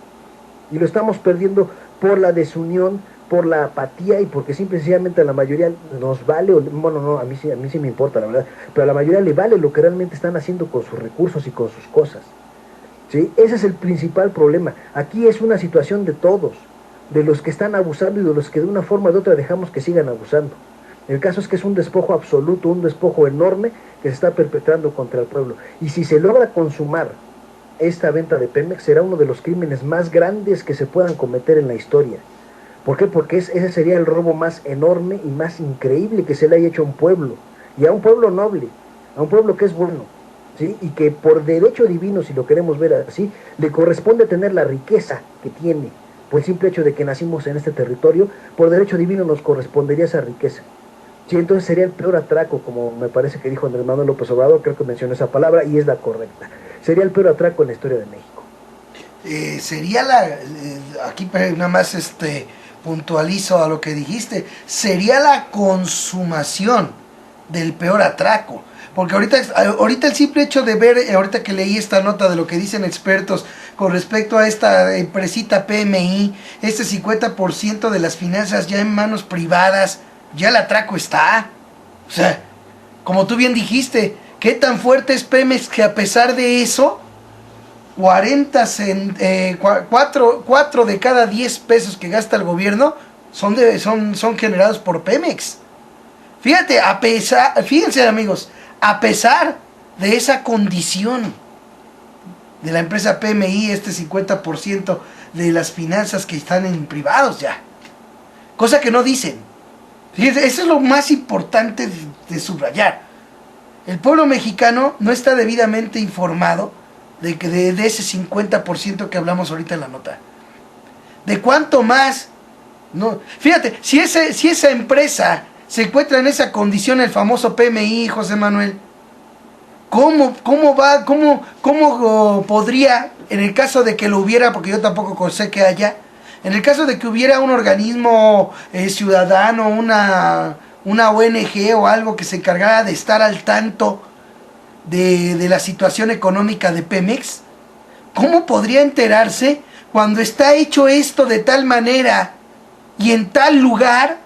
Y lo estamos perdiendo por la desunión, por la apatía y porque simple y sencillamente a la mayoría nos vale, bueno, no, a mí sí me importa, la verdad, pero a la mayoría le vale lo que realmente están haciendo con sus recursos y con sus cosas. ¿Sí? Ese es el principal problema. Aquí es una situación de todos, de los que están abusando y de los que de una forma u otra dejamos que sigan abusando. El caso es que es un despojo absoluto, un despojo enorme que se está perpetrando contra el pueblo. Y si se logra consumar esta venta de Pemex, será uno de los crímenes más grandes que se puedan cometer en la historia. ¿Por qué? Porque ese sería el robo más enorme y más increíble que se le haya hecho a un pueblo, y a un pueblo noble, a un pueblo que es bueno, ¿sí? Y que por derecho divino, si lo queremos ver así, le corresponde tener la riqueza que tiene, por el simple hecho de que nacimos en este territorio, por derecho divino nos correspondería esa riqueza. Sí, entonces sería el peor atraco, como me parece que dijo Andrés Manuel López Obrador, creo que mencionó esa palabra, y es la correcta. Sería el peor atraco en la historia de México. Sería aquí nada más puntualizo a lo que dijiste, sería la consumación del peor atraco, porque ahorita el simple hecho de ver, ahorita que leí esta nota de lo que dicen expertos con respecto a esta empresita PMI, este 50% de las finanzas ya en manos privadas, ya el atraco está, o sea, como tú bien dijiste, ¿qué tan fuerte es Pemex que a pesar de eso 4 de cada 10 pesos que gasta el gobierno son generados por Pemex? Fíjense amigos, a pesar de esa condición, de la empresa PMI, este 50% de las finanzas que están en privados ya. Cosa que no dicen. Fíjense, eso es lo más importante de subrayar. El pueblo mexicano no está debidamente informado de ese 50% que hablamos ahorita en la nota. ¿De cuánto más? No, fíjate, si esa empresa se encuentra en esa condición, el famoso PMI, José Manuel, ¿cómo podría, en el caso de que lo hubiera, porque yo tampoco sé que haya, en el caso de que hubiera un organismo ciudadano, una ONG o algo que se encargara de estar al tanto de la situación económica de Pemex, ¿cómo podría enterarse cuando está hecho esto de tal manera y en tal lugar,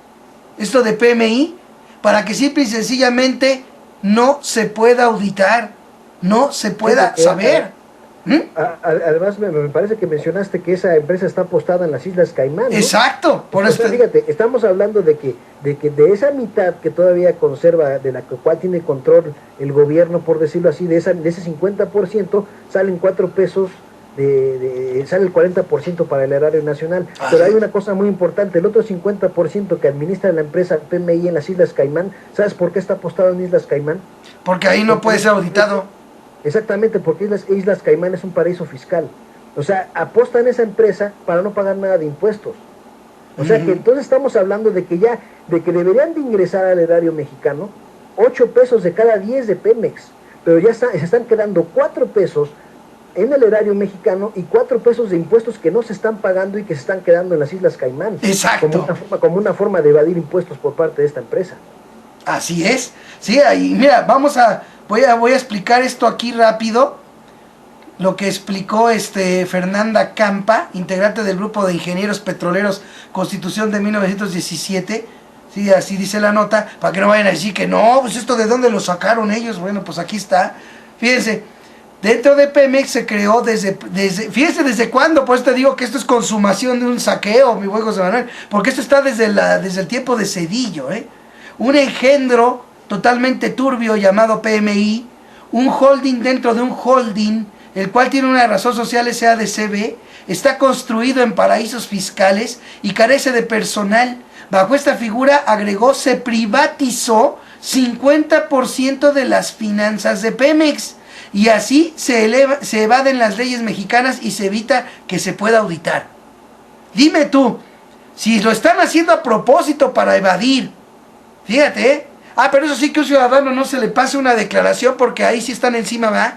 esto de PMI, para que simple y sencillamente no se pueda auditar, no se pueda saber? Además, me parece que mencionaste que esa empresa está apostada en las Islas Caimán, ¿no? Exacto. Por eso, fíjate, estamos hablando de que de esa mitad que todavía conserva, de la cual tiene control el gobierno, por decirlo así, de ese 50%, salen 4 pesos, sale el 40% para el erario nacional. Pero hay una cosa muy importante, el otro 50% que administra la empresa PMI en las Islas Caimán, ¿sabes por qué está apostado en Islas Caimán? Porque ahí no puede ser auditado. Exactamente, porque Islas Caimán es un paraíso fiscal. O sea, apostan esa empresa para no pagar nada de impuestos. O sea que entonces estamos hablando de que deberían de ingresar al erario mexicano 8 pesos de cada 10 de Pemex, pero ya se están quedando 4 pesos en el erario mexicano y 4 pesos de impuestos que no se están pagando y que se están quedando en las Islas Caimán. Exacto. Como una forma de evadir impuestos por parte de esta empresa. Así es. Sí, ahí, mira, voy a explicar esto aquí rápido. Lo que explicó Fernanda Campa, integrante del grupo de ingenieros petroleros Constitución de 1917. Sí, así dice la nota, para que no vayan a decir que no, pues esto de dónde lo sacaron ellos. Bueno, pues aquí está. Fíjense, dentro de Pemex se creó fíjense desde cuándo, pues te digo que esto es consumación de un saqueo, mi buen José Manuel, porque esto está desde el tiempo de Cedillo, un engendro totalmente turbio llamado PMI, un holding dentro de un holding, el cual tiene una razón social SADCB, está construido en paraísos fiscales y carece de personal. Bajo esta figura, agregó, se privatizó 50% de las finanzas de Pemex y así se evaden las leyes mexicanas y se evita que se pueda auditar. Dime tú, si lo están haciendo a propósito para evadir, fíjate, pero eso sí, que a un ciudadano no se le pase una declaración, porque ahí sí están encima, ¿verdad?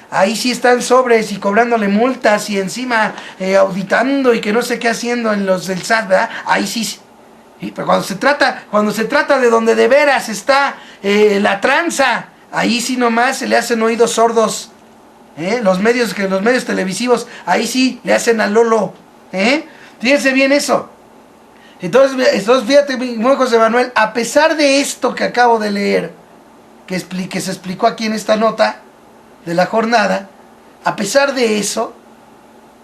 Ahí sí están sobres y cobrándole multas y encima auditando y que no sé qué haciendo en los del SAT, ¿verdad? Ahí sí. Sí, pero cuando se trata de donde de veras está la tranza, ahí sí nomás se le hacen oídos sordos. Los medios televisivos, ahí sí le hacen al lolo. Fíjense bien eso. Entonces fíjate, mi buen José Manuel, a pesar de esto que acabo de leer, que se explicó aquí en esta nota de la jornada, a pesar de eso,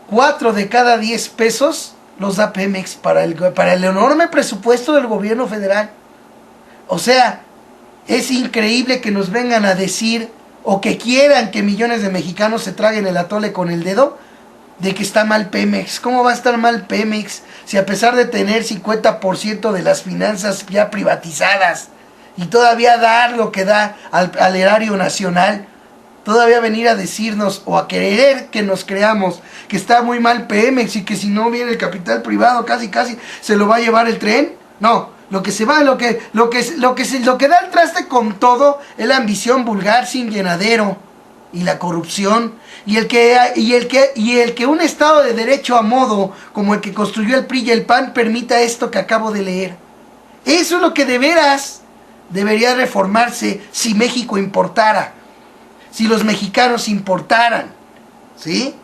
4 de cada 10 pesos los da Pemex para el enorme presupuesto del gobierno federal. O sea, es increíble que nos vengan a decir, o que quieran que millones de mexicanos se traguen el atole con el dedo, de que está mal Pemex. ¿Cómo va a estar mal Pemex si a pesar de tener 50% de las finanzas ya privatizadas y todavía dar lo que da al erario nacional, todavía venir a decirnos o a querer que nos creamos que está muy mal Pemex y que si no viene el capital privado casi se lo va a llevar el tren? No, lo que da el traste con todo es la ambición vulgar sin llenadero y la corrupción y el que un Estado de Derecho a modo como el que construyó el PRI y el PAN permita esto que acabo de leer. Eso es lo que de veras debería reformarse si México importara, si los mexicanos importaran, ¿sí?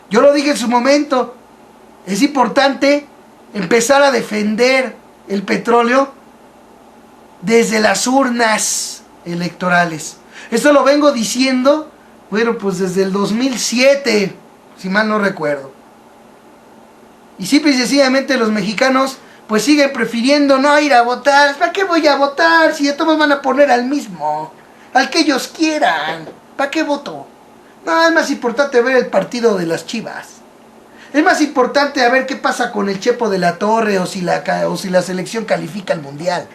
Yo lo dije en su momento, es importante empezar a defender el petróleo desde las urnas electorales. Esto lo vengo diciendo, bueno, pues desde el 2007, si mal no recuerdo. Y simple y sencillamente los mexicanos pues siguen prefiriendo no ir a votar. ¿Para qué voy a votar si de todos van a poner al mismo? Al que ellos quieran. ¿Para qué voto? No, es más importante ver el partido de las Chivas. Es más importante a ver qué pasa con el Chepo de la Torre o si la selección califica al Mundial.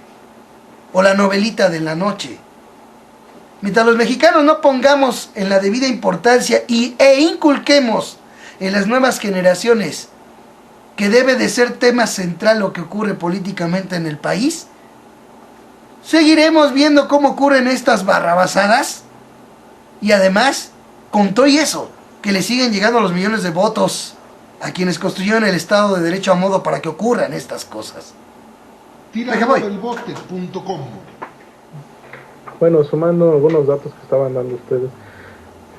O la novelita de la noche. Mientras los mexicanos no pongamos en la debida importancia e inculquemos en las nuevas generaciones que debe de ser tema central lo que ocurre políticamente en el país, seguiremos viendo cómo ocurren estas barrabasadas y además, con todo y eso, que le siguen llegando los millones de votos a quienes construyeron el Estado de Derecho a modo para que ocurran estas cosas. Tiradelbote.com. Bueno, sumando algunos datos que estaban dando ustedes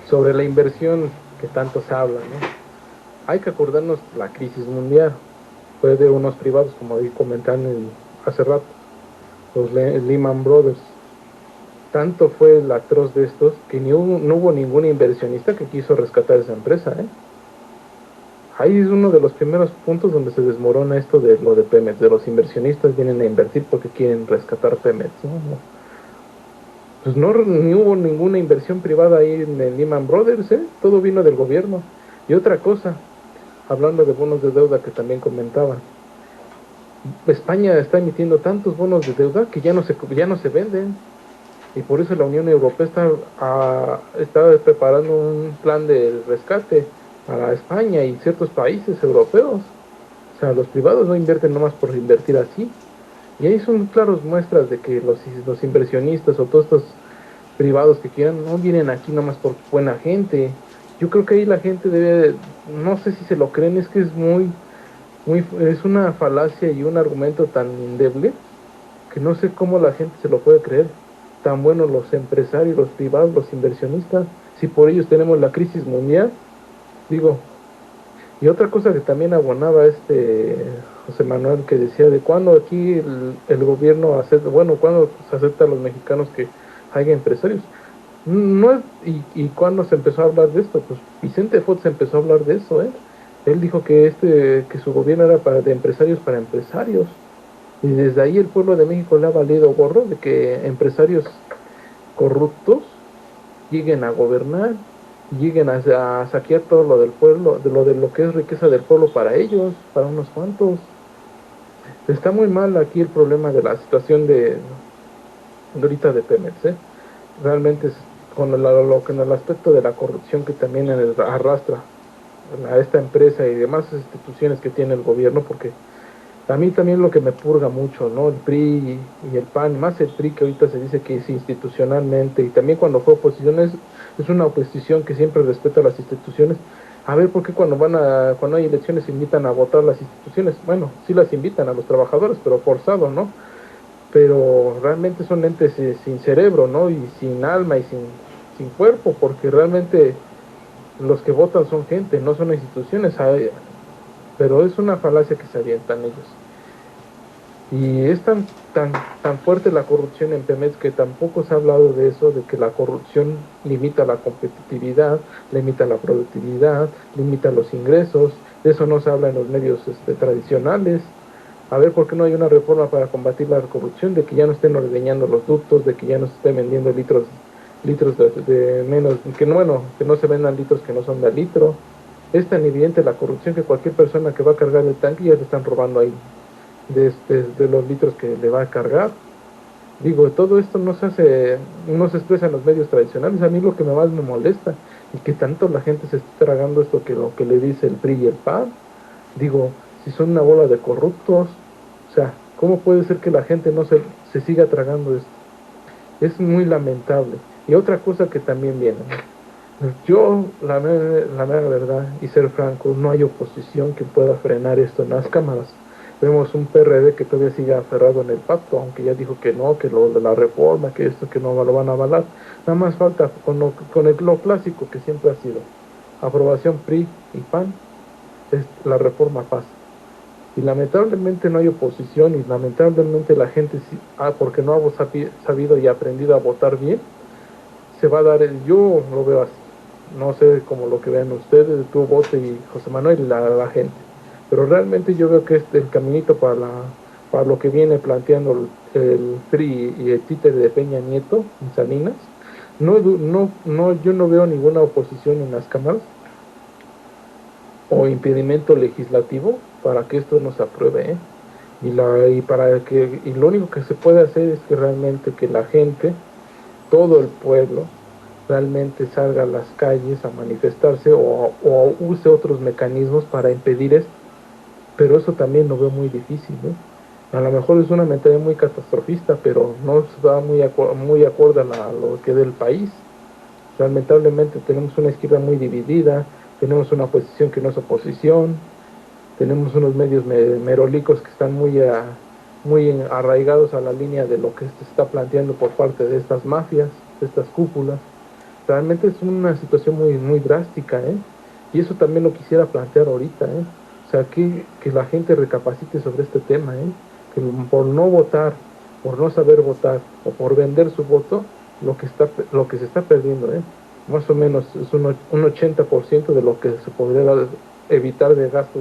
sobre la inversión que tanto se habla, ¿no? Hay que acordarnos la crisis mundial. Fue de unos privados, como comentaron hace rato, los Lehman Brothers. Tanto fue el atroz de estos que no hubo ningún inversionista que quiso rescatar esa empresa, ¿eh? Ahí es uno de los primeros puntos donde se desmorona esto de lo de Pemex, de los inversionistas vienen a invertir porque quieren rescatar Pemex, ¿no? Pues ni hubo ninguna inversión privada ahí en el Lehman Brothers, ¿eh? Todo vino del gobierno. Y otra cosa, hablando de bonos de deuda que también comentaba, España está emitiendo tantos bonos de deuda que ya no se venden. Y por eso la Unión Europea está preparando un plan de rescate para España y ciertos países europeos. O sea, los privados no invierten nomás por invertir así. Y ahí son claras muestras de que los inversionistas o todos estos privados que quieran no vienen aquí nomás por buena gente. Yo creo que ahí la gente debe, no sé si se lo creen, es que es es una falacia y un argumento tan endeble que no sé cómo la gente se lo puede creer. Tan buenos los empresarios, los privados, los inversionistas, si por ellos tenemos la crisis mundial, digo. Y otra cosa que también abonaba José Manuel, que decía de cuándo aquí el gobierno cuándo se acepta a los mexicanos que haya empresarios. No es, y cuando se empezó a hablar de esto, pues Vicente Fox empezó a hablar de eso, él dijo que su gobierno era de empresarios para empresarios, y desde ahí el pueblo de México le ha valido gorro de que empresarios corruptos lleguen a gobernar, lleguen a saquear todo lo del pueblo, de lo que es riqueza del pueblo para ellos, para unos cuantos. Está muy mal aquí el problema de la situación de ahorita de Pemex, realmente es con el aspecto de la corrupción que también arrastra a esta empresa y demás instituciones que tiene el gobierno, porque a mí también lo que me purga mucho, ¿no? El PRI y el PAN, más el PRI que ahorita se dice que es institucionalmente, y también cuando fue oposición es una oposición que siempre respeta las instituciones. A ver, ¿por qué cuando hay elecciones invitan a votar las instituciones? Bueno, sí las invitan a los trabajadores, pero forzado, ¿no? Pero realmente son entes sin cerebro, ¿no? Y sin alma y sin cuerpo, porque realmente los que votan son gente, no son instituciones. Pero es una falacia que se avientan ellos. Y es tan fuerte la corrupción en Pemex que tampoco se ha hablado de eso, de que la corrupción limita la competitividad, limita la productividad, limita los ingresos. De eso no se habla en los medios tradicionales. A ver, ¿por qué no hay una reforma para combatir la corrupción? De que ya no estén ordeñando los ductos, de que ya no se estén vendiendo litros de menos, que no se vendan litros que no son de litro. Es tan evidente la corrupción que cualquier persona que va a cargar el tanque ya le están robando ahí de los litros que le va a cargar. Digo, todo esto no se expresa en los medios tradicionales. A mí lo que más me molesta y que tanto la gente se está tragando esto que lo que le dice el PRI y el PAN. Digo, si son una bola de corruptos, o sea, ¿cómo puede ser que la gente no se siga tragando esto? Es muy lamentable. Y otra cosa que también viene, yo, la mera verdad, y ser franco, no hay oposición que pueda frenar esto en las cámaras. Vemos un PRD que todavía sigue aferrado en el pacto, aunque ya dijo que no, que lo de la reforma, que esto, que no lo van a avalar. Nada más falta con lo clásico que siempre ha sido aprobación PRI y PAN, es la reforma pasa. Y lamentablemente no hay oposición, y lamentablemente la gente, porque no ha sabido y aprendido a votar bien, se va a dar, yo lo veo así. No sé cómo lo que vean ustedes, tú, Bote y José Manuel y la gente. Pero realmente yo veo que es el caminito para lo que viene planteando el PRI y el títere de Peña Nieto en Salinas. Yo no veo ninguna oposición en las cámaras o impedimento legislativo para que esto no se apruebe, ¿eh? Y lo único que se puede hacer es que realmente que la gente, todo el pueblo, realmente salga a las calles a manifestarse o use otros mecanismos para impedir esto. Pero eso también lo veo muy difícil, ¿no? A lo mejor es una mentalidad muy catastrofista, pero no se va muy acorde a lo que del país. Lamentablemente tenemos una izquierda muy dividida, tenemos una oposición que no es oposición, tenemos unos medios merolicos que están muy arraigados a la línea de lo que se está planteando por parte de estas mafias, de estas cúpulas. Realmente es una situación muy drástica, ¿eh? Y eso también lo quisiera plantear ahorita, ¿eh? O sea, que la gente recapacite sobre este tema, ¿eh? Que por no votar, por no saber votar o por vender su voto, lo que se está perdiendo, ¿eh? Más o menos es un 80% de lo que se podría evitar de gasto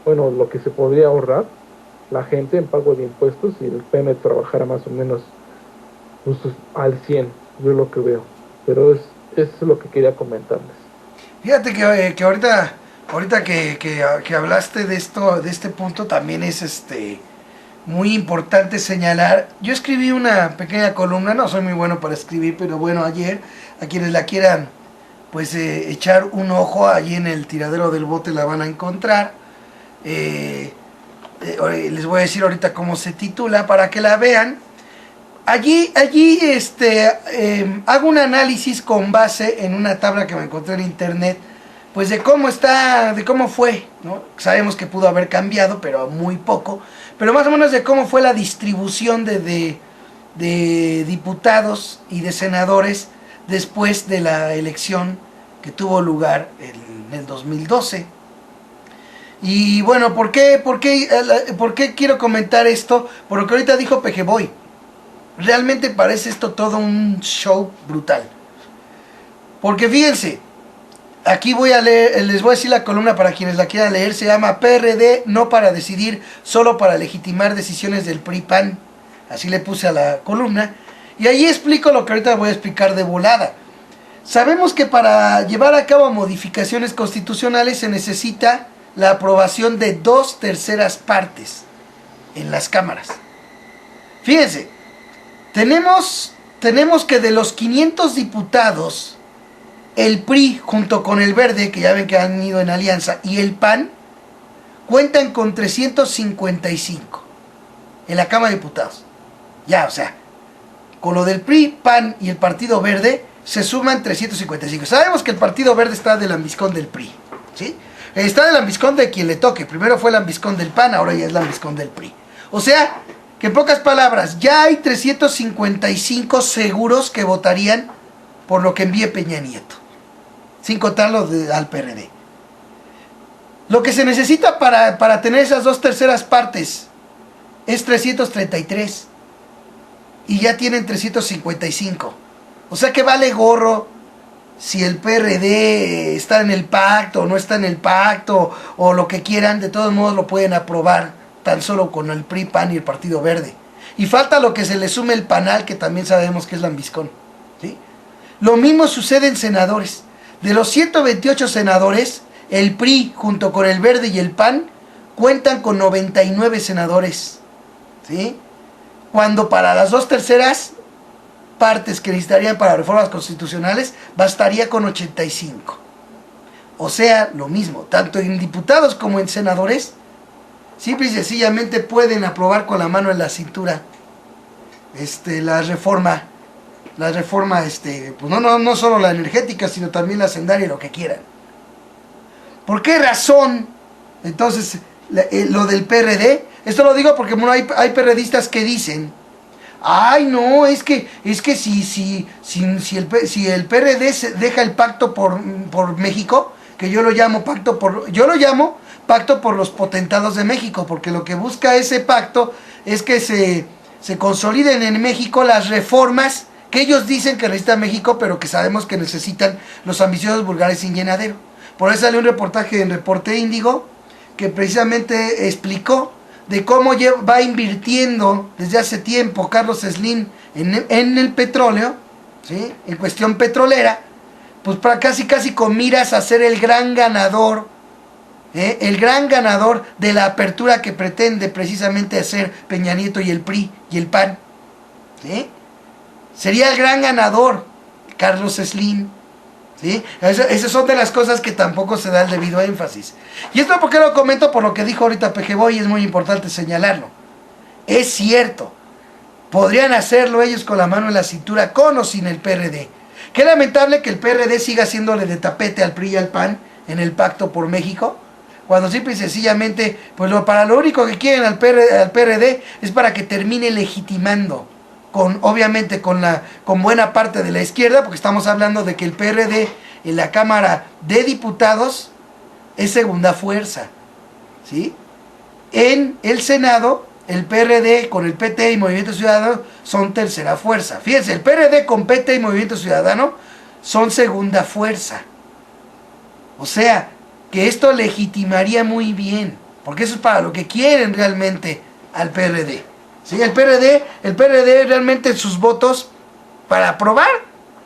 bueno, lo que se podría ahorrar la gente en pago de impuestos si el PM trabajara más o menos pues, al 100, yo lo que veo. Pero eso es lo que quería comentarles. Fíjate que ahorita que hablaste de esto, de este punto, también es muy importante señalar. Yo escribí una pequeña columna, no soy muy bueno para escribir, pero bueno, ayer, a quienes la quieran pues echar un ojo, allí en el tiradero del bote la van a encontrar. Les voy a decir ahorita cómo se titula para que la vean. Allí hago un análisis con base en una tabla que me encontré en internet, pues de cómo fue, ¿no? Sabemos que pudo haber cambiado, pero muy poco, pero más o menos de cómo fue la distribución de diputados y de senadores después de la elección que tuvo lugar en el 2012. Y bueno, ¿por qué quiero comentar esto? Porque ahorita dijo Pejeboy. Realmente parece esto todo un show brutal. Porque fíjense, aquí voy a leer, les voy a decir la columna para quienes la quieran leer. Se llama PRD, no para decidir, solo para legitimar decisiones del PRI-PAN. Así le puse a la columna. Y ahí explico lo que ahorita voy a explicar de volada. Sabemos que para llevar a cabo modificaciones constitucionales se necesita la aprobación de 2/3 partes en las cámaras. Fíjense, tenemos que de los 500 diputados, el PRI junto con el Verde, que ya ven que han ido en alianza, y el PAN, cuentan con 355 en la Cámara de Diputados. Ya, o sea, con lo del PRI, PAN y el Partido Verde se suman 355. Sabemos que el Partido Verde está del lambiscón del PRI, ¿sí? Está del lambiscón de quien le toque. Primero fue el lambiscón del PAN, ahora ya es lambiscón del PRI. O sea, que en pocas palabras, ya hay 355 seguros que votarían por lo que envíe Peña Nieto, sin contarlo al PRD. Lo que se necesita para tener esas 2/3 partes es 333. Y ya tienen 355. O sea que vale gorro si el PRD está en el pacto o no está en el pacto o lo que quieran. De todos modos lo pueden aprobar tan solo con el PRI, PAN y el Partido Verde. Y falta lo que se le sume el PANAL, que también sabemos que es lambiscón, ¿sí? Lo mismo sucede en senadores. De los 128 senadores, el PRI junto con el Verde y el PAN cuentan con 99 senadores, ¿sí? Cuando para las 2/3 partes que necesitarían para reformas constitucionales bastaría con 85. O sea, lo mismo, tanto en diputados como en senadores, simple y sencillamente pueden aprobar con la mano en la cintura la reforma, pues no solo la energética, sino también la hacendaria y lo que quieran. ¿Por qué razón entonces lo del PRD? Esto lo digo porque bueno, hay perredistas que dicen: ay, no, es que si el PRD deja el pacto por México, que yo lo llamo pacto por los potentados de México, porque lo que busca ese pacto es que se consoliden en México las reformas que ellos dicen que necesita México, pero que sabemos que necesitan los ambiciosos vulgares sin llenadero. Por eso salió un reportaje en Reporte Índigo que precisamente explicó de cómo va invirtiendo desde hace tiempo Carlos Slim en el petróleo, ¿sí? En cuestión petrolera, pues para casi con miras a ser el gran ganador, el gran ganador de la apertura que pretende precisamente hacer Peña Nieto y el PRI y el PAN, ¿sí? Sería el gran ganador Carlos Slim, ¿sí? Esas son de las cosas que tampoco se da el debido énfasis. Y esto porque lo comento por lo que dijo ahorita Pejeboy, y es muy importante señalarlo. Es cierto, podrían hacerlo ellos con la mano en la cintura, con o sin el PRD. Qué lamentable que el PRD siga haciéndole de tapete al PRI y al PAN en el Pacto por México, cuando simple y sencillamente, pues para lo único que quieren al PRD es para que termine legitimando, obviamente con buena parte de la izquierda, porque estamos hablando de que el PRD en la Cámara de Diputados es segunda fuerza, ¿sí? En el Senado, el PRD con el PT y Movimiento Ciudadano son tercera fuerza. Fíjense, el PRD con PT y Movimiento Ciudadano son segunda fuerza. O sea, que esto legitimaría muy bien, porque eso es para lo que quieren realmente al PRD. ¿Sí? El PRD realmente sus votos para aprobar,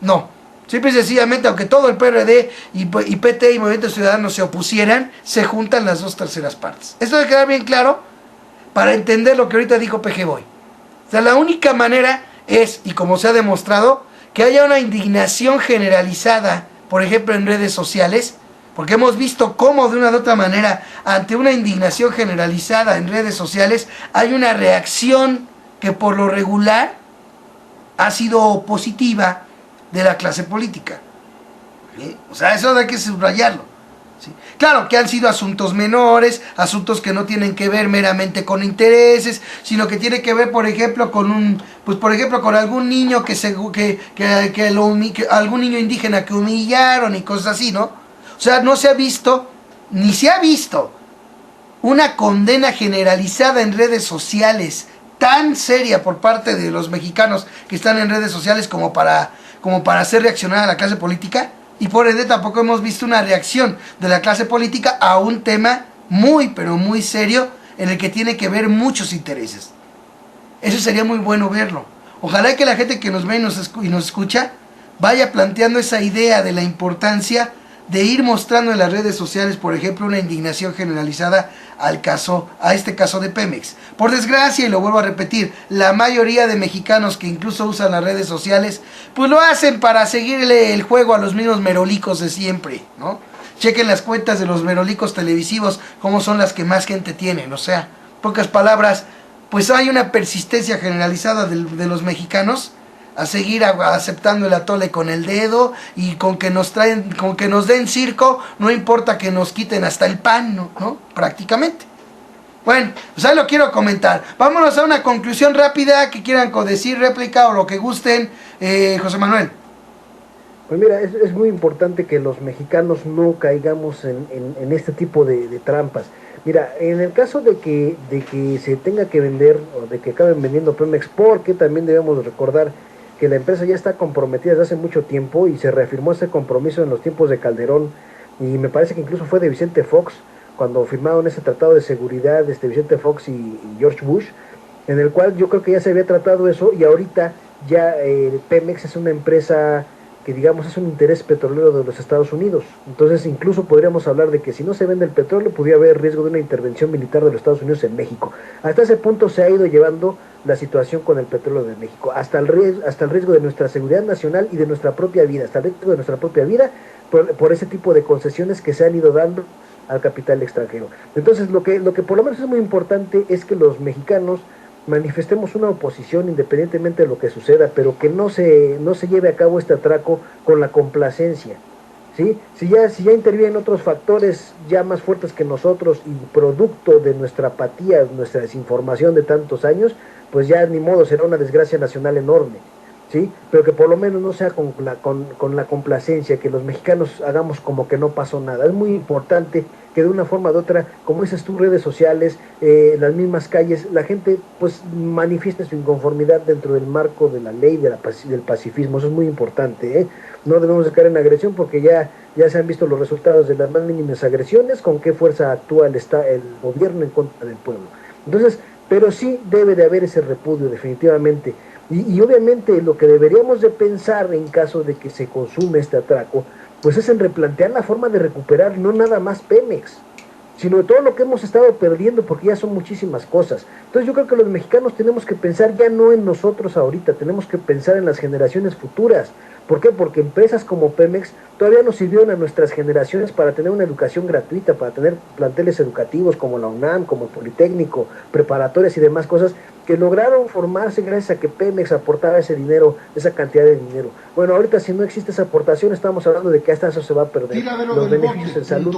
no. Simple y sencillamente, aunque todo el PRD y PT y Movimiento Ciudadano se opusieran, se juntan las dos terceras partes. Esto debe quedar bien claro para entender lo que ahorita dijo Pejeboy. O sea, la única manera es, y como se ha demostrado, que haya una indignación generalizada, por ejemplo en redes sociales, porque hemos visto cómo de una u otra manera, ante una indignación generalizada en redes sociales, hay una reacción que por lo regular ha sido positiva de la clase política. ¿Sí? O sea, eso hay que subrayarlo. ¿Sí? Claro que han sido asuntos menores, asuntos que no tienen que ver meramente con intereses, sino que tiene que ver, por ejemplo, con algún niño algún niño indígena que humillaron y cosas así, ¿no? O sea, no se ha visto, ni se ha visto una condena generalizada en redes sociales tan seria por parte de los mexicanos que están en redes sociales como para hacer reaccionar a la clase política, y por ende tampoco hemos visto una reacción de la clase política a un tema muy, pero muy serio en el que tiene que ver muchos intereses. Eso sería muy bueno verlo. Ojalá que la gente que nos ve y nos escucha vaya planteando esa idea de la importancia de ir mostrando en las redes sociales, por ejemplo, una indignación generalizada a este caso de Pemex. Por desgracia, y lo vuelvo a repetir, la mayoría de mexicanos que incluso usan las redes sociales, pues lo hacen para seguirle el juego a los mismos merolicos de siempre, ¿no? Chequen las cuentas de los merolicos televisivos, cómo son las que más gente tienen. O sea, pocas palabras, pues hay una persistencia generalizada de los mexicanos a seguir aceptando el atole con el dedo, y con que nos den circo, no importa que nos quiten hasta el pan, ¿no? Prácticamente. Bueno, pues ahí lo quiero comentar. Vámonos a una conclusión rápida, que quieran decir, réplica o lo que gusten. José Manuel. Pues mira, es muy importante que los mexicanos no caigamos en este tipo de trampas. Mira, en el caso de que se tenga que vender, o de que acaben vendiendo Pemex, porque también debemos recordar que la empresa ya está comprometida desde hace mucho tiempo, y se reafirmó ese compromiso en los tiempos de Calderón, y me parece que incluso fue de Vicente Fox, cuando firmaron ese tratado de seguridad, Vicente Fox y George Bush, en el cual yo creo que ya se había tratado eso, y ahorita ya Pemex es una empresa que, digamos, es un interés petrolero de los Estados Unidos. Entonces incluso podríamos hablar de que si no se vende el petróleo, pudiera haber riesgo de una intervención militar de los Estados Unidos en México. Hasta ese punto se ha ido llevando la situación con el petróleo de México, hasta el riesgo de nuestra seguridad nacional y de nuestra propia vida, hasta el riesgo de nuestra propia vida por ese tipo de concesiones que se han ido dando al capital extranjero. Entonces lo que por lo menos es muy importante es que los mexicanos manifestemos una oposición independientemente de lo que suceda, pero que no se lleve a cabo este atraco con la complacencia, ¿sí? Si ya intervienen otros factores ya más fuertes que nosotros, y producto de nuestra apatía, nuestra desinformación de tantos años, pues ya ni modo, será una desgracia nacional enorme, ¿sí? Pero que por lo menos no sea con la complacencia, que los mexicanos hagamos como que no pasó nada. Es muy importante que de una forma u otra, como dices tú, redes sociales, las mismas calles, la gente pues manifieste su inconformidad dentro del marco de la ley, del pacifismo. Eso es muy importante, ¿eh? No debemos de caer en agresión, porque ya se han visto los resultados de las más mínimas agresiones, con qué fuerza actúa el gobierno en contra del pueblo. Entonces, pero sí debe de haber ese repudio definitivamente. Y obviamente lo que deberíamos de pensar en caso de que se consume este atraco, pues es en replantear la forma de recuperar no nada más Pemex, sino de todo lo que hemos estado perdiendo, porque ya son muchísimas cosas. Entonces yo creo que los mexicanos tenemos que pensar ya no en nosotros ahorita, tenemos que pensar en las generaciones futuras. ¿Por qué? Porque empresas como Pemex todavía nos sirvieron a nuestras generaciones para tener una educación gratuita, para tener planteles educativos como la UNAM, como el Politécnico, preparatorias y demás cosas que lograron formarse gracias a que Pemex aportaba ese dinero, esa cantidad de dinero. Bueno, ahorita si no existe esa aportación, estamos hablando de que hasta eso se va a perder. Los beneficios en salud,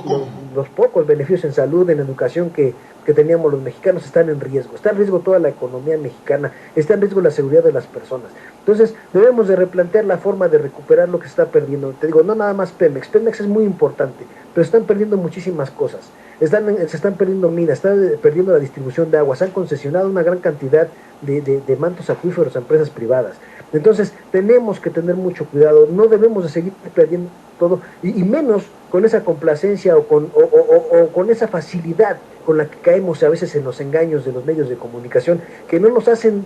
los pocos beneficios en salud, en educación que teníamos los mexicanos están en riesgo. Está en riesgo toda la economía mexicana, está en riesgo la seguridad de las personas. Entonces, debemos de replantear la forma de recuperar lo que se está perdiendo. Te digo, no nada más Pemex. Pemex es muy importante, pero están perdiendo muchísimas cosas. Se están perdiendo minas, están perdiendo la distribución de agua, se han concesionado una gran cantidad de mantos acuíferos a empresas privadas. Entonces, tenemos que tener mucho cuidado, no debemos de seguir perdiendo todo, y menos con esa complacencia o con esa facilidad con la que caemos a veces en los engaños de los medios de comunicación, que no nos hacen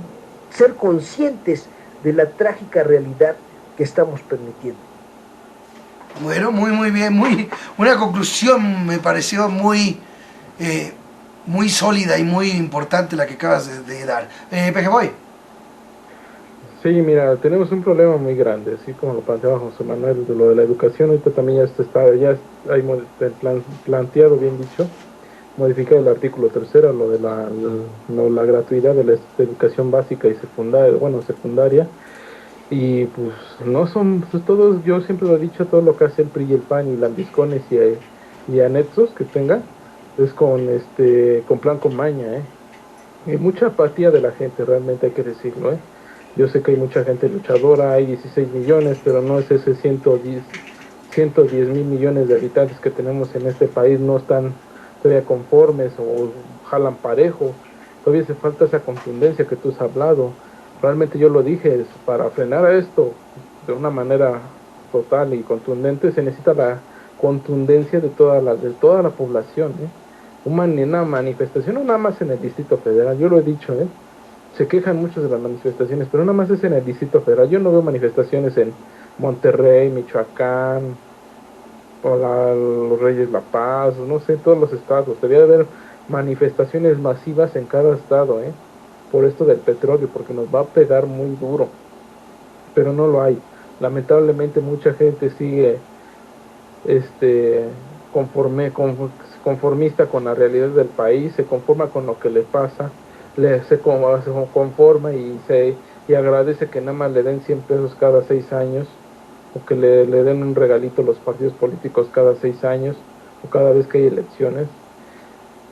ser conscientes de la trágica realidad que estamos permitiendo. Bueno, muy bien, una conclusión me pareció muy sólida y muy importante la que acabas de dar. Pejeboy. Sí, mira, tenemos un problema muy grande, así como lo planteaba José Manuel, de lo de la educación. Ahorita también ya hay planteado, bien dicho, modificar el artículo 3, lo de la gratuidad de la educación básica y secundaria. Y pues no son pues, todos, yo siempre lo he dicho, todo lo que hace el PRI y el PAN y lambiscones y anexos que tenga, es con plan con maña, y mucha apatía de la gente, realmente hay que decirlo, Yo sé que hay mucha gente luchadora, hay 16 millones, pero no es ese 110 mil millones de habitantes que tenemos en este país, no están todavía conformes o jalan parejo, todavía hace falta esa contundencia que tú has hablado. Realmente yo lo dije, para frenar a esto de una manera total y contundente se necesita la contundencia de toda la población, una manifestación, no nada más en el Distrito Federal, yo lo he dicho, se quejan muchos de las manifestaciones, pero nada más es en el Distrito Federal. Yo no veo manifestaciones en Monterrey, Michoacán, o los Reyes La Paz, no sé, todos los estados. Debería haber manifestaciones masivas en cada estado, por esto del petróleo, porque nos va a pegar muy duro, pero no lo hay. Lamentablemente mucha gente sigue conformista con la realidad del país, se conforma con lo que le pasa, se conforma y agradece que nada más le den 100 pesos cada 6 años, o que le den un regalito a los partidos políticos cada 6 años, o cada vez que hay elecciones.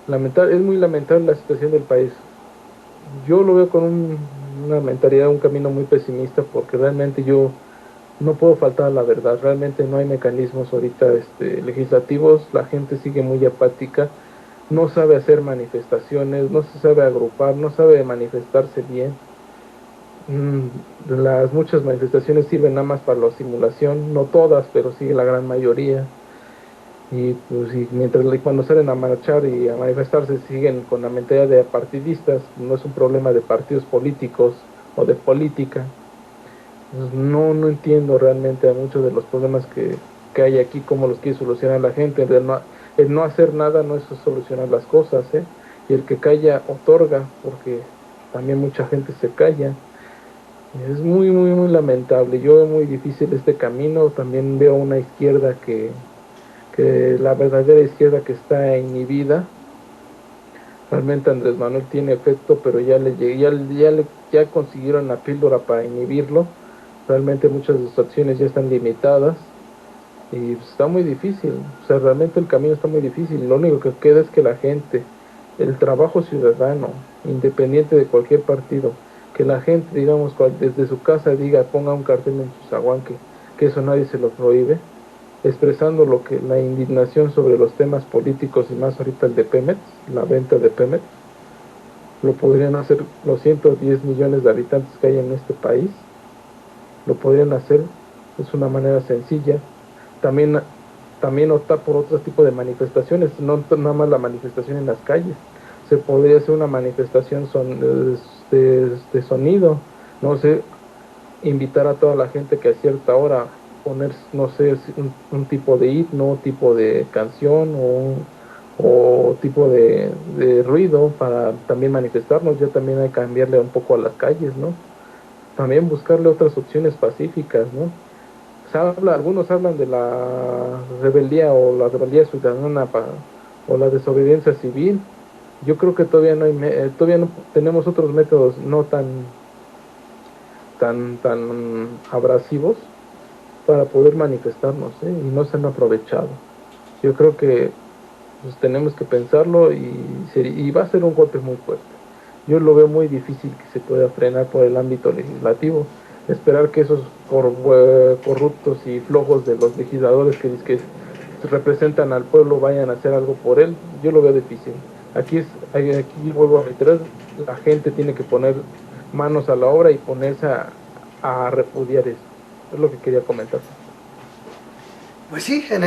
Es muy lamentable la situación del país. Yo lo veo con una mentalidad, un camino muy pesimista, porque realmente yo no puedo faltar a la verdad. Realmente no hay mecanismos ahorita legislativos, la gente sigue muy apática, no sabe hacer manifestaciones, no se sabe agrupar, no sabe manifestarse bien. Las muchas manifestaciones sirven nada más para la simulación, no todas, pero sí la gran mayoría. Y pues cuando salen a marchar y a manifestarse siguen con la mentalidad de partidistas, no es un problema de partidos políticos o de política. Pues no entiendo realmente a muchos de los problemas que hay aquí, cómo los quiere solucionar la gente. El no hacer nada no es solucionar las cosas, y el que calla otorga, porque también mucha gente se calla. Es muy lamentable. Yo veo muy difícil este camino. También veo una izquierda que la verdadera izquierda que está inhibida. Realmente Andrés Manuel tiene efecto, pero ya consiguieron la píldora para inhibirlo. Realmente muchas de sus acciones ya están limitadas y pues, está muy difícil. O sea, realmente el camino está muy difícil. Lo único que queda es que la gente, el trabajo ciudadano, independiente de cualquier partido, que la gente, digamos, desde su casa ponga un cartel en su zaguán, que eso nadie se lo prohíbe, expresando la indignación sobre los temas políticos y más ahorita el de Pemex, la venta de Pemex. Lo podrían hacer los 110 millones de habitantes que hay en este país, lo podrían hacer, es una manera sencilla. También optar por otro tipo de manifestaciones, no nada más la manifestación en las calles, se podría hacer una manifestación de sonido, no sé, invitar a toda la gente que a cierta hora poner, no sé, un tipo de himno, tipo de canción o tipo de ruido para también manifestarnos. Ya también hay que cambiarle un poco a las calles, ¿no? También buscarle otras opciones pacíficas, ¿no? Algunos hablan de la rebeldía o la rebeldía ciudadana o la desobediencia civil. Yo creo que todavía todavía no tenemos otros métodos no tan abrasivos para poder manifestarnos, ¿eh? Y no se han aprovechado. Yo creo que pues, tenemos que pensarlo y va a ser un golpe muy fuerte. Yo lo veo muy difícil que se pueda frenar por el ámbito legislativo. Esperar que esos corruptos y flojos de los legisladores que representan al pueblo vayan a hacer algo por él, yo lo veo difícil. Aquí vuelvo a reiterar, la gente tiene que poner manos a la obra y ponerse a repudiar eso. Es lo que quería comentar. Pues sí, en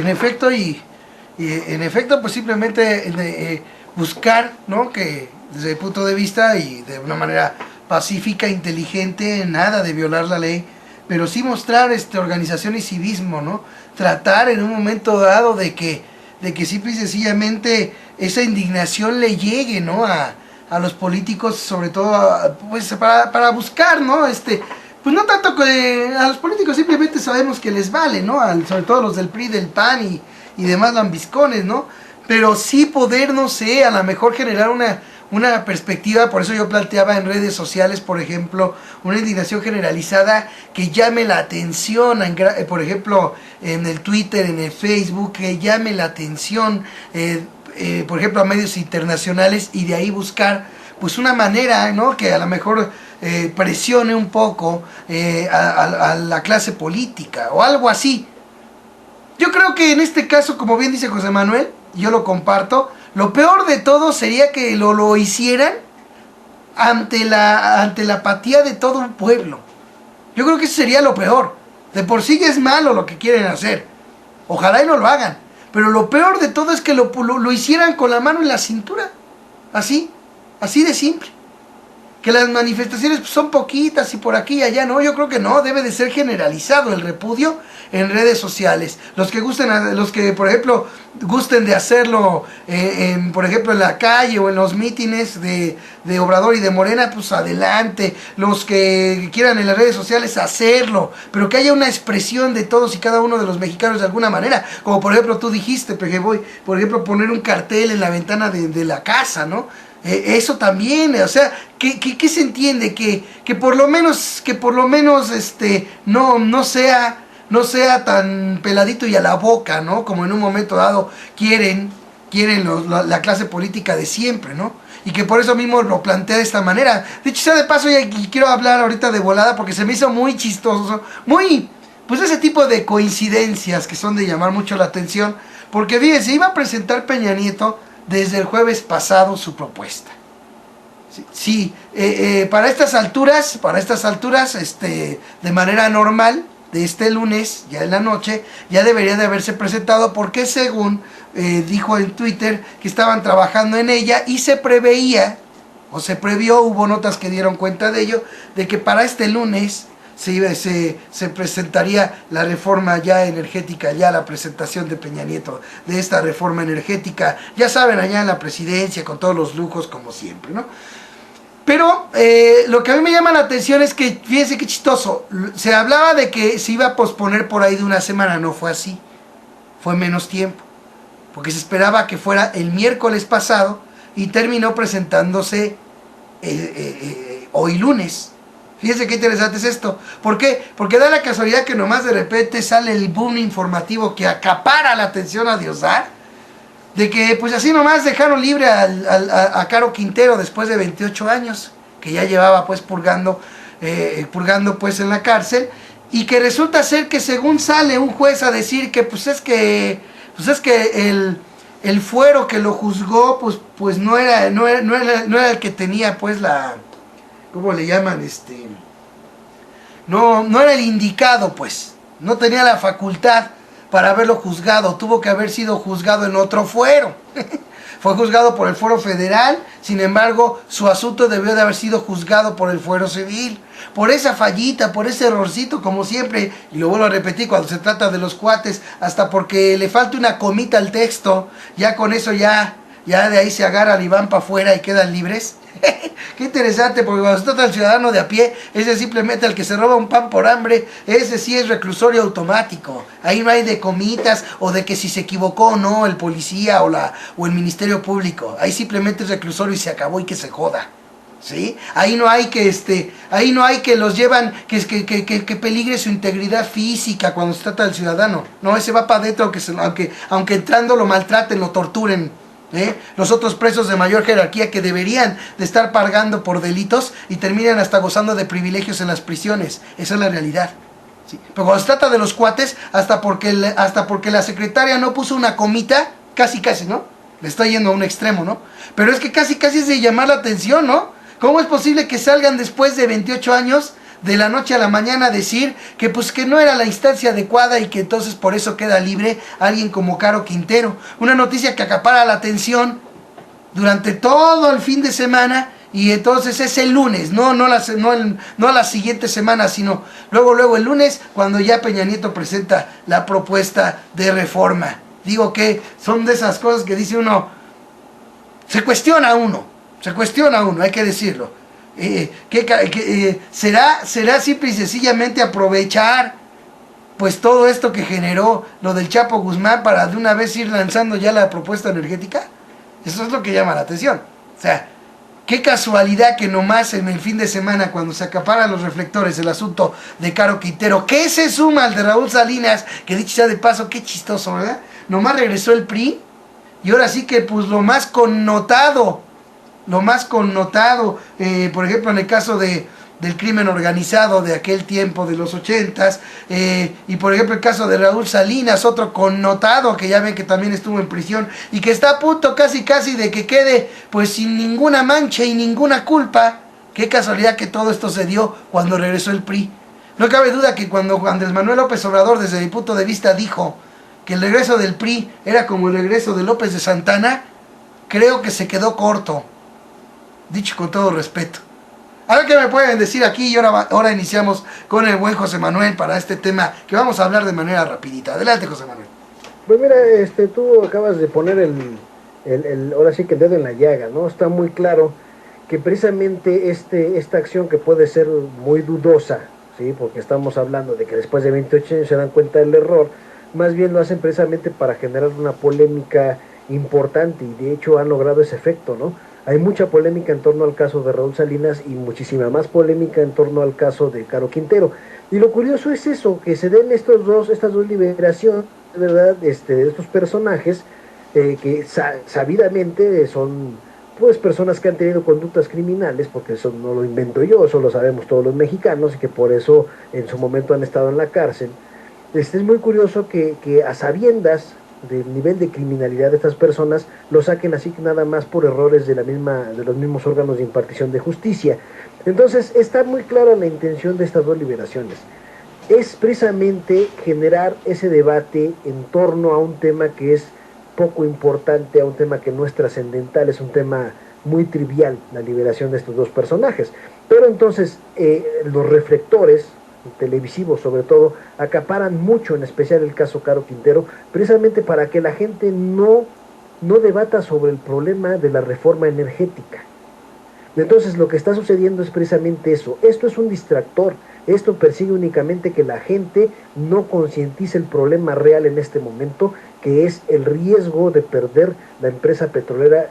efecto, y en efecto, pues simplemente buscar, ¿no? Que desde el punto de vista y de una manera pacífica, inteligente, nada de violar la ley, pero sí mostrar organización y civismo, ¿no? Tratar en un momento dado de que simple y sencillamente esa indignación le llegue, ¿no? A los políticos, sobre todo, pues para buscar, ¿no? Pues no tanto que a los políticos simplemente sabemos que les vale, ¿no? Sobre todo los del PRI, del PAN y demás lambiscones, ¿no? Pero sí poder, no sé, a lo mejor generar una perspectiva, por eso yo planteaba en redes sociales, por ejemplo, una indignación generalizada que llame la atención, por ejemplo, en el Twitter, en el Facebook, que llame la atención, por ejemplo, a medios internacionales y de ahí buscar, pues una manera, ¿no? Que a lo mejor presione un poco a la clase política o algo así. Yo creo que en este caso, como bien dice José Manuel, yo lo comparto, lo peor de todo sería que lo hicieran ante la apatía de todo un pueblo. Yo creo que eso sería lo peor. De por sí es malo lo que quieren hacer. Ojalá y no lo hagan. Pero lo peor de todo es que lo hicieran con la mano en la cintura. Así de simple. Que las manifestaciones son poquitas y por aquí y allá, no, yo creo que no, debe de ser generalizado el repudio en redes sociales. Los que por ejemplo gusten de hacerlo, por ejemplo en la calle o en los mítines de Obrador y de Morena, pues adelante. Los que quieran en las redes sociales hacerlo, pero que haya una expresión de todos y cada uno de los mexicanos de alguna manera, como por ejemplo tú dijiste, por ejemplo poner un cartel en la ventana de la casa, ¿no? Eso también, o sea, ¿qué se entiende? Que por lo menos no sea tan peladito y a la boca, ¿no? Como en un momento dado quieren la clase política de siempre, ¿no? Y que por eso mismo lo plantea de esta manera. Dicho sea de paso, y quiero hablar ahorita de volada porque se me hizo muy chistoso, pues ese tipo de coincidencias que son de llamar mucho la atención, porque fíjense, iba a presentar Peña Nieto desde el jueves pasado su propuesta. Sí, para estas alturas, de manera normal, de este lunes, ya en la noche, ya debería de haberse presentado porque según dijo en Twitter que estaban trabajando en ella y se previó, hubo notas que dieron cuenta de ello, de que para este lunes se presentaría la reforma ya energética, ya la presentación de Peña Nieto de esta reforma energética, ya saben, allá en la presidencia con todos los lujos como siempre, ¿no? Pero lo que a mí me llama la atención es que, fíjense qué chistoso, se hablaba de que se iba a posponer por ahí de una semana, no fue así, fue menos tiempo, porque se esperaba que fuera el miércoles pasado y terminó presentándose hoy lunes. Fíjense qué interesante es esto. ¿Por qué? Porque da la casualidad que nomás de repente sale el boom informativo que acapara la atención a Diosdar, de que pues así nomás dejaron libre a Caro Quintero después de 28 años, que ya llevaba pues purgando pues en la cárcel, y que resulta ser que según sale un juez a decir que pues es que el fuero que lo juzgó pues no era el que tenía pues la... ¿Cómo le llaman? No era el indicado, pues. No tenía la facultad para haberlo juzgado. Tuvo que haber sido juzgado en otro fuero. Fue juzgado por el fuero federal, sin embargo, su asunto debió de haber sido juzgado por el fuero civil. Por esa fallita, por ese errorcito, como siempre, y lo vuelvo a repetir cuando se trata de los cuates, hasta porque le falta una comita al texto, ya con eso ya de ahí se agarran y van para afuera y quedan libres. Qué interesante, porque cuando se trata del ciudadano de a pie, ese simplemente el que se roba un pan por hambre, ese sí es reclusorio automático. Ahí no hay de comitas o de que si se equivocó o no el policía o el ministerio público. Ahí simplemente es reclusorio y se acabó y que se joda. ¿Sí? Ahí no hay que los llevan, que peligre su integridad física cuando se trata del ciudadano. No, ese va para adentro, aunque entrando lo maltraten, lo torturen. Los otros presos de mayor jerarquía que deberían de estar pagando por delitos y terminan hasta gozando de privilegios en las prisiones. Esa es la realidad. ¿Sí? Pero cuando se trata de los cuates, hasta porque la secretaria no puso una comita, casi, ¿no? Le está yendo a un extremo, ¿no? Pero es que casi es de llamar la atención, ¿no? ¿Cómo es posible que salgan después de 28 años de la noche a la mañana a decir que pues que no era la instancia adecuada y que entonces por eso queda libre alguien como Caro Quintero? Una noticia que acapara la atención durante todo el fin de semana y entonces es el lunes, no la siguiente semana, sino luego el lunes cuando ya Peña Nieto presenta la propuesta de reforma. Digo que son de esas cosas que dice uno, se cuestiona uno, hay que decirlo. ¿Será simple y sencillamente aprovechar pues todo esto que generó lo del Chapo Guzmán para de una vez ir lanzando ya la propuesta energética? Eso es lo que llama la atención. O sea, qué casualidad que nomás en el fin de semana, cuando se acaparan los reflectores el asunto de Caro Quintero, que se suma al de Raúl Salinas, que dicho sea de paso, qué chistoso, ¿verdad? Nomás regresó el PRI y ahora sí que pues lo más connotado, por ejemplo en el caso del crimen organizado de aquel tiempo de los 80s, y por ejemplo el caso de Raúl Salinas, otro connotado que ya ven que también estuvo en prisión y que está a punto casi de que quede pues sin ninguna mancha y ninguna culpa. Qué casualidad que todo esto se dio cuando regresó el PRI. No cabe duda que cuando Andrés Manuel López Obrador, desde mi punto de vista, dijo que el regreso del PRI era como el regreso de López de Santana, creo que se quedó corto, dicho con todo respeto. A ver qué me pueden decir aquí y ahora iniciamos con el buen José Manuel para este tema que vamos a hablar de manera rapidita. Adelante, José Manuel. Pues mira, tú acabas de poner ahora sí que el dedo en la llaga, ¿no? Está muy claro que precisamente esta acción que puede ser muy dudosa, ¿sí? Porque estamos hablando de que después de 28 años se dan cuenta del error, más bien lo hacen precisamente para generar una polémica importante y de hecho han logrado ese efecto, ¿no? Hay mucha polémica en torno al caso de Raúl Salinas y muchísima más polémica en torno al caso de Caro Quintero. Y lo curioso es eso, que se den estas dos liberaciones, ¿verdad? De estos personajes que sabidamente son pues personas que han tenido conductas criminales, porque eso no lo invento yo, eso lo sabemos todos los mexicanos y que por eso en su momento han estado en la cárcel. Es muy curioso que a sabiendas del nivel de criminalidad de estas personas lo saquen así que nada más por errores de los mismos órganos de impartición de justicia. Entonces está muy clara la intención de estas dos liberaciones. Es precisamente generar ese debate en torno a un tema que es poco importante, a un tema que no es trascendental, es un tema muy trivial, la liberación de estos dos personajes. Pero entonces los reflectores televisivos sobre todo acaparan mucho, en especial el caso Caro Quintero, precisamente para que la gente no debata sobre el problema de la reforma energética. Entonces lo que está sucediendo es precisamente eso. Esto es un distractor, esto persigue únicamente que la gente no concientice el problema real en este momento, que es el riesgo de perder la empresa petrolera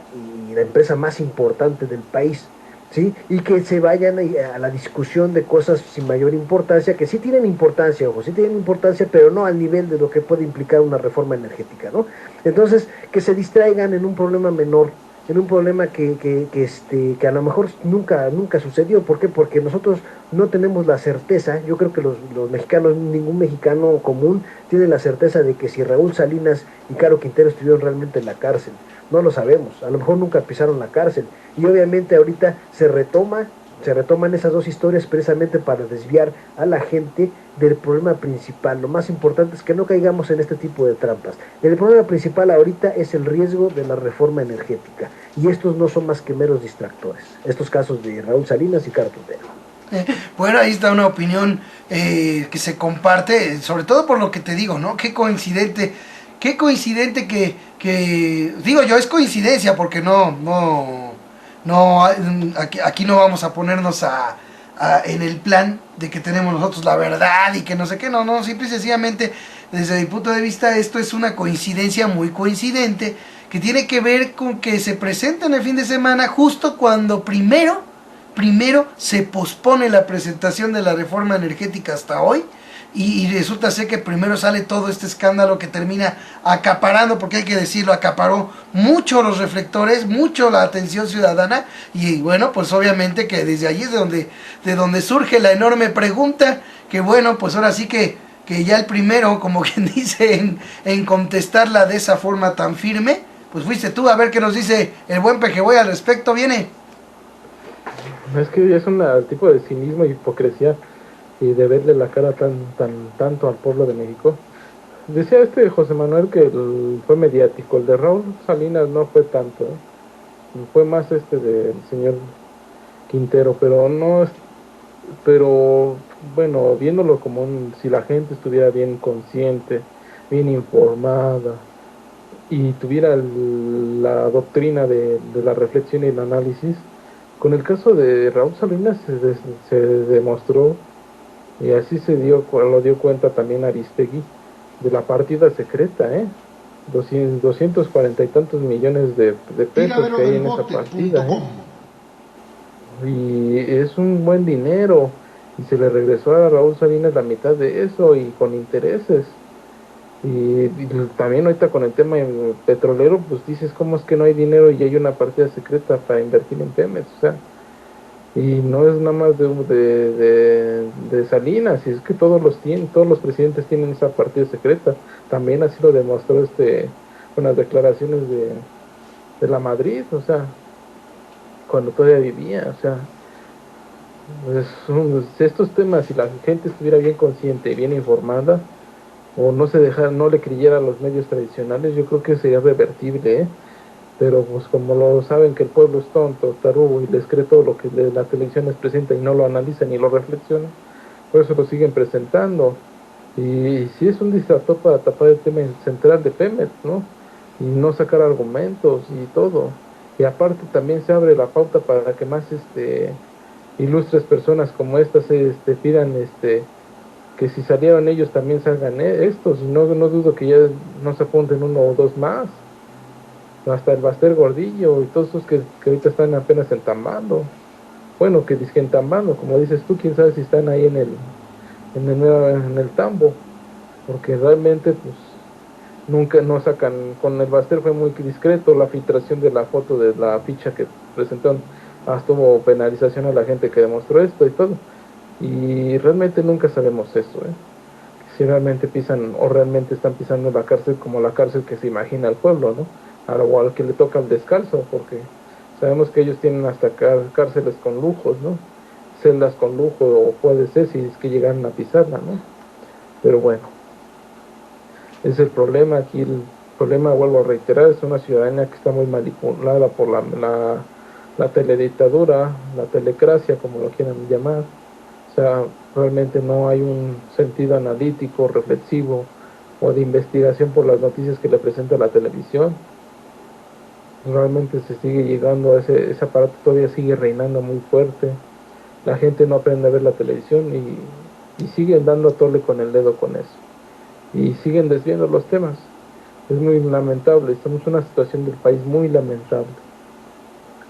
y la empresa más importante del país, ¿sí? Y que se vayan a la discusión de cosas sin mayor importancia, que sí tienen importancia, ojo, sí tienen importancia, pero no al nivel de lo que puede implicar una reforma energética, ¿no? Entonces, que se distraigan en un problema menor, en un problema que a lo mejor nunca sucedió. ¿Por qué? Porque nosotros no tenemos la certeza, yo creo que los mexicanos, ningún mexicano común tiene la certeza de que si Raúl Salinas y Caro Quintero estuvieron realmente en la cárcel. No lo sabemos, a lo mejor nunca pisaron la cárcel. Y obviamente ahorita se retoman esas dos historias precisamente para desviar a la gente del problema principal. Lo más importante es que no caigamos en este tipo de trampas. El problema principal ahorita es el riesgo de la reforma energética. Y estos no son más que meros distractores. Estos casos de Raúl Salinas y Carpintero. Bueno, ahí está una opinión que se comparte, sobre todo por lo que te digo, ¿no? Qué coincidente que digo yo, es coincidencia porque no, aquí no vamos a ponernos en el plan de que tenemos nosotros la verdad y que no sé qué, no, simple y sencillamente, desde mi punto de vista, esto es una coincidencia muy coincidente que tiene que ver con que se presenta en el fin de semana justo cuando primero se pospone la presentación de la reforma energética hasta hoy y resulta ser que primero sale todo este escándalo que termina acaparando, porque hay que decirlo, acaparó mucho los reflectores, mucho la atención ciudadana y bueno, pues obviamente que desde allí es de donde surge la enorme pregunta, que bueno, pues ahora sí que ya el primero, como quien dice, en contestarla de esa forma tan firme, pues fuiste tú. A ver qué nos dice el buen Pejeboy al respecto. Viene. Es que es un tipo de cinismo y hipocresía y de verle la cara tanto al pueblo de México. Decía José Manuel que fue mediático, el de Raúl Salinas no fue tanto, fue más del señor Quintero, pero bueno, viéndolo como si la gente estuviera bien consciente, bien informada y tuviera la doctrina de la reflexión y el análisis. Con el caso de Raúl Salinas se demostró, y así lo dio cuenta también Aristegui, de la partida secreta, 240 y tantos millones de pesos que hay en esa partida, y es un buen dinero, y se le regresó a Raúl Salinas la mitad de eso, y con intereses. Y también ahorita con el tema petrolero, pues dices, ¿cómo es que no hay dinero y hay una partida secreta para invertir en Pemex? O sea, y no es nada más de Salinas, y es que todos los presidentes tienen esa partida secreta. También así lo demostró con las declaraciones de la Madrid, o sea, cuando todavía vivía, o sea, estos temas, si la gente estuviera bien consciente y bien informada, o no le creyera a los medios tradicionales, yo creo que sería revertible, pero pues como lo saben que el pueblo es tonto, tarugo, y les cree todo lo que la televisión les presenta y no lo analizan ni lo reflexionan, por eso lo siguen presentando. Y sí es un distractor para tapar el tema central de Pemex, ¿no? Y no sacar argumentos y todo. Y aparte también se abre la pauta para que más ilustres personas como estas pidan que si salieron ellos también salgan estos, y no dudo que ya no se apunten uno o dos más, hasta el Baster Gordillo y todos esos que ahorita están apenas entambando, bueno, que dicen entambando, como dices tú, quién sabe si están ahí en el tambo, porque realmente pues nunca no sacan. Con el Baster fue muy discreto la filtración de la foto de la ficha que presentaron, hasta hubo penalización a la gente que demostró esto y todo. Y realmente nunca sabemos eso, si realmente pisan o realmente están pisando en la cárcel como la cárcel que se imagina el pueblo, ¿no? O al que le toca el descalzo, porque sabemos que ellos tienen hasta cárceles con lujos, ¿no? Celdas con lujo, o puede ser si es que llegan a pisarla, ¿no? Pero bueno, es el problema aquí. El problema, vuelvo a reiterar, es una ciudadanía que está muy manipulada por la teledictadura, la telecracia, como lo quieran llamar. O sea, realmente no hay un sentido analítico, reflexivo o de investigación por las noticias que le presenta la televisión. Realmente se sigue llegando a ese aparato, todavía sigue reinando muy fuerte. La gente no aprende a ver la televisión y siguen dando a tole con el dedo con eso. Y siguen desviando los temas. Es muy lamentable, estamos en una situación del país muy lamentable.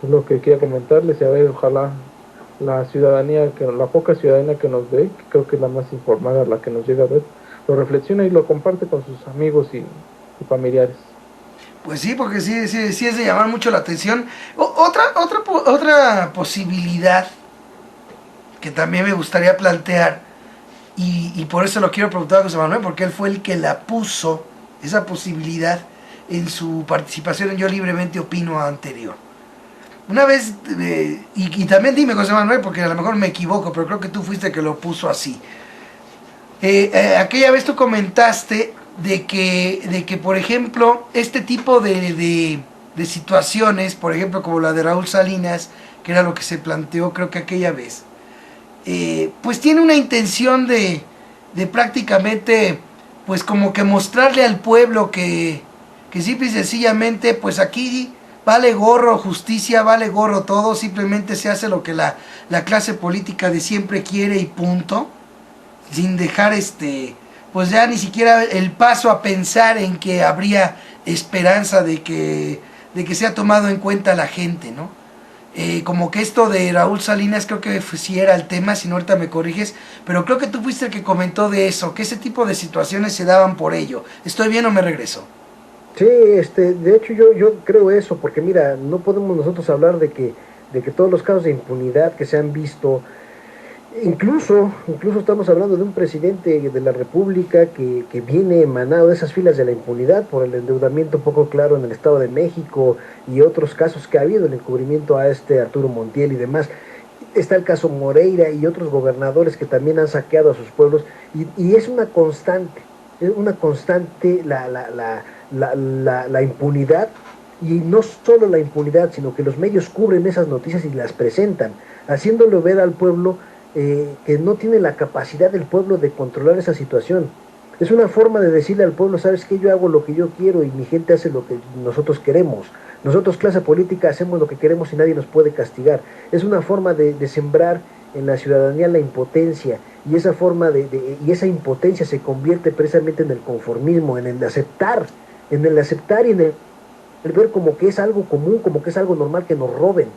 Es lo que quería comentarles, y a ver, ojalá la poca ciudadanía que nos ve, que creo que es la más informada, la que nos llega a ver, lo reflexiona y lo comparte con sus amigos y familiares. Pues sí, porque sí es de llamar mucho la atención. Otra posibilidad que también me gustaría plantear, y por eso lo quiero preguntar a José Manuel, porque él fue el que la puso, esa posibilidad, en su participación en Yo Libremente Opino anterior. Una vez, y también dime, José Manuel, porque a lo mejor me equivoco, pero creo que tú fuiste el que lo puso así. Aquella vez tú comentaste de que por ejemplo, este tipo de situaciones, por ejemplo, como la de Raúl Salinas, que era lo que se planteó, creo que aquella vez, pues tiene una intención de prácticamente, pues como que mostrarle al pueblo que simple y sencillamente, pues aquí vale gorro justicia, vale gorro todo, simplemente se hace lo que la clase política de siempre quiere y punto, sin dejar pues ya ni siquiera el paso a pensar en que habría esperanza de que sea tomado en cuenta la gente, ¿no? Como que esto de Raúl Salinas creo que sí era el tema, si no ahorita me corriges, pero creo que tú fuiste el que comentó de eso, que ese tipo de situaciones se daban por ello. ¿Estoy bien o me regreso? Sí, de hecho yo creo eso, porque mira, no podemos nosotros hablar de que todos los casos de impunidad que se han visto, incluso estamos hablando de un presidente de la República que viene emanado de esas filas de la impunidad por el endeudamiento poco claro en el Estado de México y otros casos que ha habido, el encubrimiento a Arturo Montiel y demás. Está el caso Moreira y otros gobernadores que también han saqueado a sus pueblos y es una constante la impunidad, y no solo la impunidad, sino que los medios cubren esas noticias y las presentan, haciéndolo ver al pueblo que no tiene la capacidad del pueblo de controlar esa situación. Es una forma de decirle al pueblo, sabes que yo hago lo que yo quiero y mi gente hace lo que nosotros queremos. Nosotros, clase política, hacemos lo que queremos y nadie nos puede castigar. Es una forma de sembrar en la ciudadanía la impotencia, y esa forma y esa impotencia se convierte precisamente en el conformismo, en el aceptar y en el ver como que es algo común, como que es algo normal que nos roben,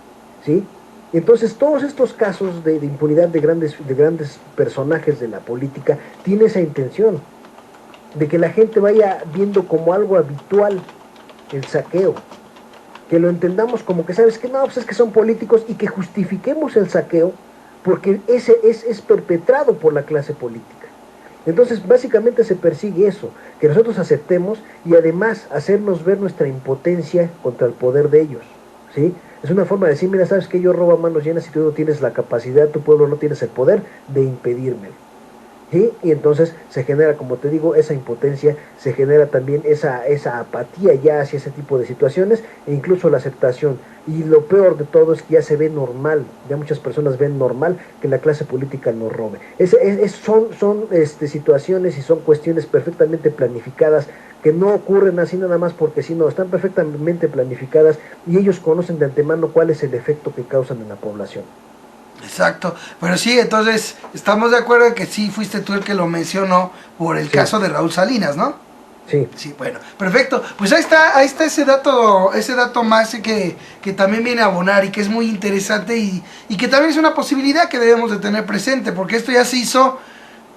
¿sí? Entonces todos estos casos de impunidad de grandes personajes de la política tiene esa intención de que la gente vaya viendo como algo habitual el saqueo, que lo entendamos como que, sabes que no, pues es que son políticos, y que justifiquemos el saqueo porque ese es perpetrado por la clase política. Entonces básicamente se persigue eso, que nosotros aceptemos y además hacernos ver nuestra impotencia contra el poder de ellos, ¿sí? Es una forma de decir, mira, sabes que yo robo a manos llenas y tú no tienes la capacidad, tu pueblo no tienes el poder de impedírmelo, ¿sí? Y entonces se genera, como te digo, esa impotencia, se genera también esa apatía ya hacia ese tipo de situaciones, e incluso la aceptación. Y lo peor de todo es que ya se ve normal, ya muchas personas ven normal que la clase política nos robe. Son situaciones y son cuestiones perfectamente planificadas, que no ocurren así nada más porque sí, no, están perfectamente planificadas, y ellos conocen de antemano cuál es el efecto que causan en la población. Exacto, pero sí, entonces estamos de acuerdo en que sí fuiste tú el que lo mencionó por el caso de Raúl Salinas, ¿no? Sí. Sí, bueno, perfecto. Pues ahí está ese dato más que también viene a abonar y que es muy interesante y que también es una posibilidad que debemos de tener presente, porque esto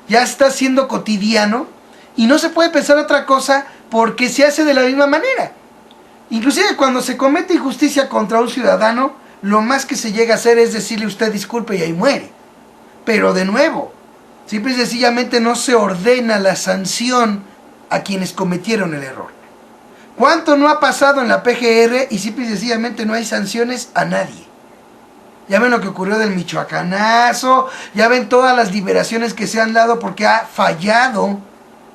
ya está siendo cotidiano y no se puede pensar otra cosa porque se hace de la misma manera. Inclusive cuando se comete injusticia contra un ciudadano, lo más que se llega a hacer es decirle usted disculpe y ahí muere. Pero de nuevo, simple y sencillamente no se ordena la sanción a quienes cometieron el error. ¿Cuánto no ha pasado en la PGR y simple y sencillamente no hay sanciones a nadie? Ya ven lo que ocurrió del Michoacanazo, ya ven todas las liberaciones que se han dado porque ha fallado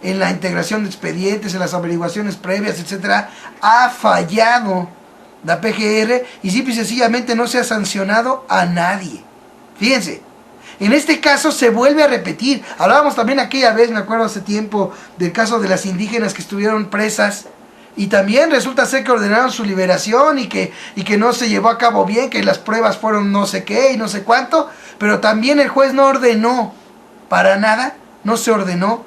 en la integración de expedientes, en las averiguaciones previas, etcétera. Ha fallado la PGR y simple y sencillamente no se ha sancionado a nadie. Fíjense. En este caso se vuelve a repetir. Hablábamos también aquella vez, me acuerdo hace tiempo, del caso de las indígenas que estuvieron presas. Y también resulta ser que ordenaron su liberación y que no se llevó a cabo bien, que las pruebas fueron no sé qué y no sé cuánto. Pero también el juez no ordenó, para nada, no se ordenó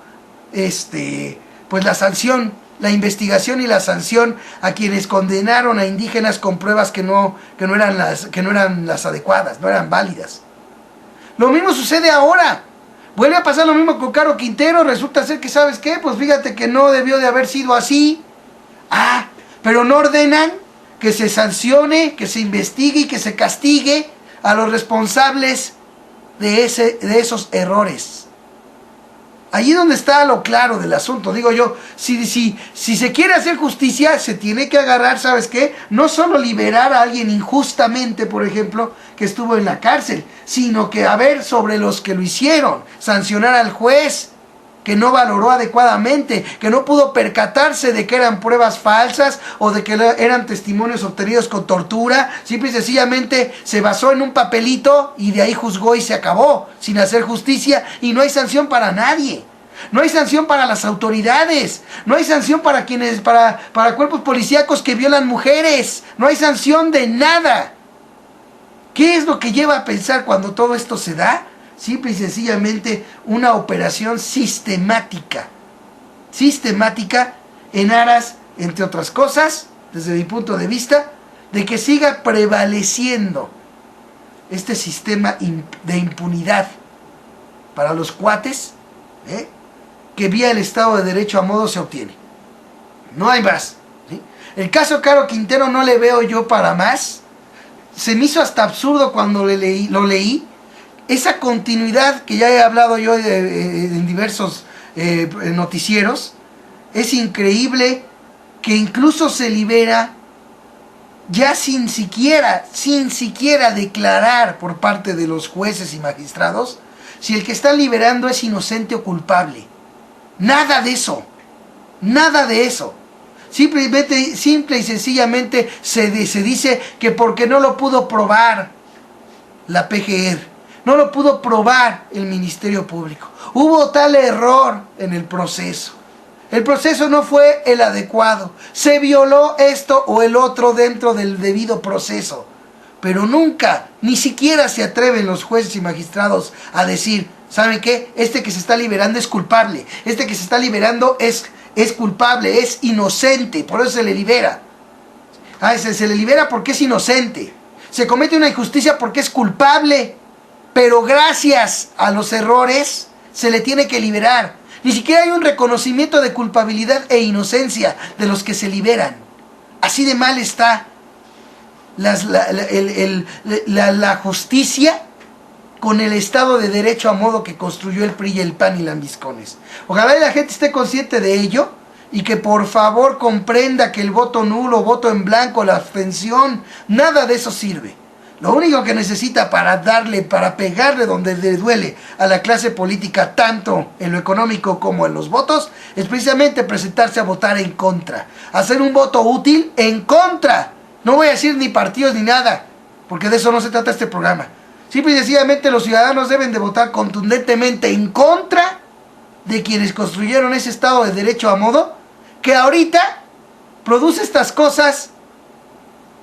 pues la sanción, la investigación y la sanción a quienes condenaron a indígenas con pruebas que no eran las adecuadas, no eran válidas. Lo mismo sucede ahora. Vuelve a pasar lo mismo con Caro Quintero. Resulta ser que, ¿sabes qué? Pues fíjate que no debió de haber sido así. Pero no ordenan que se sancione, que se investigue y que se castigue a los responsables de esos errores. Allí donde está lo claro del asunto. Digo yo, si se quiere hacer justicia, se tiene que agarrar, ¿sabes qué? No solo liberar a alguien injustamente, por ejemplo, que estuvo en la cárcel, sino que a ver sobre los que lo hicieron, sancionar al juez que no valoró adecuadamente, que no pudo percatarse de que eran pruebas falsas o de que eran testimonios obtenidos con tortura. Simple y sencillamente se basó en un papelito y de ahí juzgó y se acabó, sin hacer justicia, y no hay sanción para nadie. No hay sanción para las autoridades, no hay sanción para cuerpos policíacos que violan mujeres, no hay sanción de nada. ¿Qué es lo que lleva a pensar cuando todo esto se da? Simple y sencillamente una operación sistemática en aras, entre otras cosas, desde mi punto de vista, de que siga prevaleciendo este sistema de impunidad para los cuates, que vía el Estado de Derecho a modo se obtiene. No hay más, ¿sí? El caso Caro Quintero no le veo yo para más. Se me hizo hasta absurdo cuando lo leí. Esa continuidad que ya he hablado yo en diversos noticieros, es increíble que incluso se libera ya sin siquiera declarar por parte de los jueces y magistrados si el que está liberando es inocente o culpable. Nada de eso. Simple y sencillamente se dice que porque no lo pudo probar la PGR, no lo pudo probar el Ministerio Público. Hubo tal error en el proceso. El proceso no fue el adecuado. Se violó esto o el otro dentro del debido proceso. Pero nunca, ni siquiera se atreven los jueces y magistrados a decir, ¿saben qué? Este que se está liberando es culpable. Este que se está liberando es culpable, es inocente. Por eso se le libera. Se le libera porque es inocente. Se comete una injusticia porque es culpable. Pero gracias a los errores se le tiene que liberar. Ni siquiera hay un reconocimiento de culpabilidad e inocencia de los que se liberan. Así de mal está la justicia con el Estado de Derecho a modo que construyó el PRI y el PAN y lambiscones. Ojalá la gente esté consciente de ello y que por favor comprenda que el voto nulo, voto en blanco, la abstención, nada de eso sirve. Lo único que necesita para pegarle donde le duele a la clase política, tanto en lo económico como en los votos, es precisamente presentarse a votar en contra. Hacer un voto útil en contra. No voy a decir ni partidos ni nada, porque de eso no se trata este programa. Simple y sencillamente los ciudadanos deben de votar contundentemente en contra de quienes construyeron ese Estado de Derecho a modo, que ahorita produce estas cosas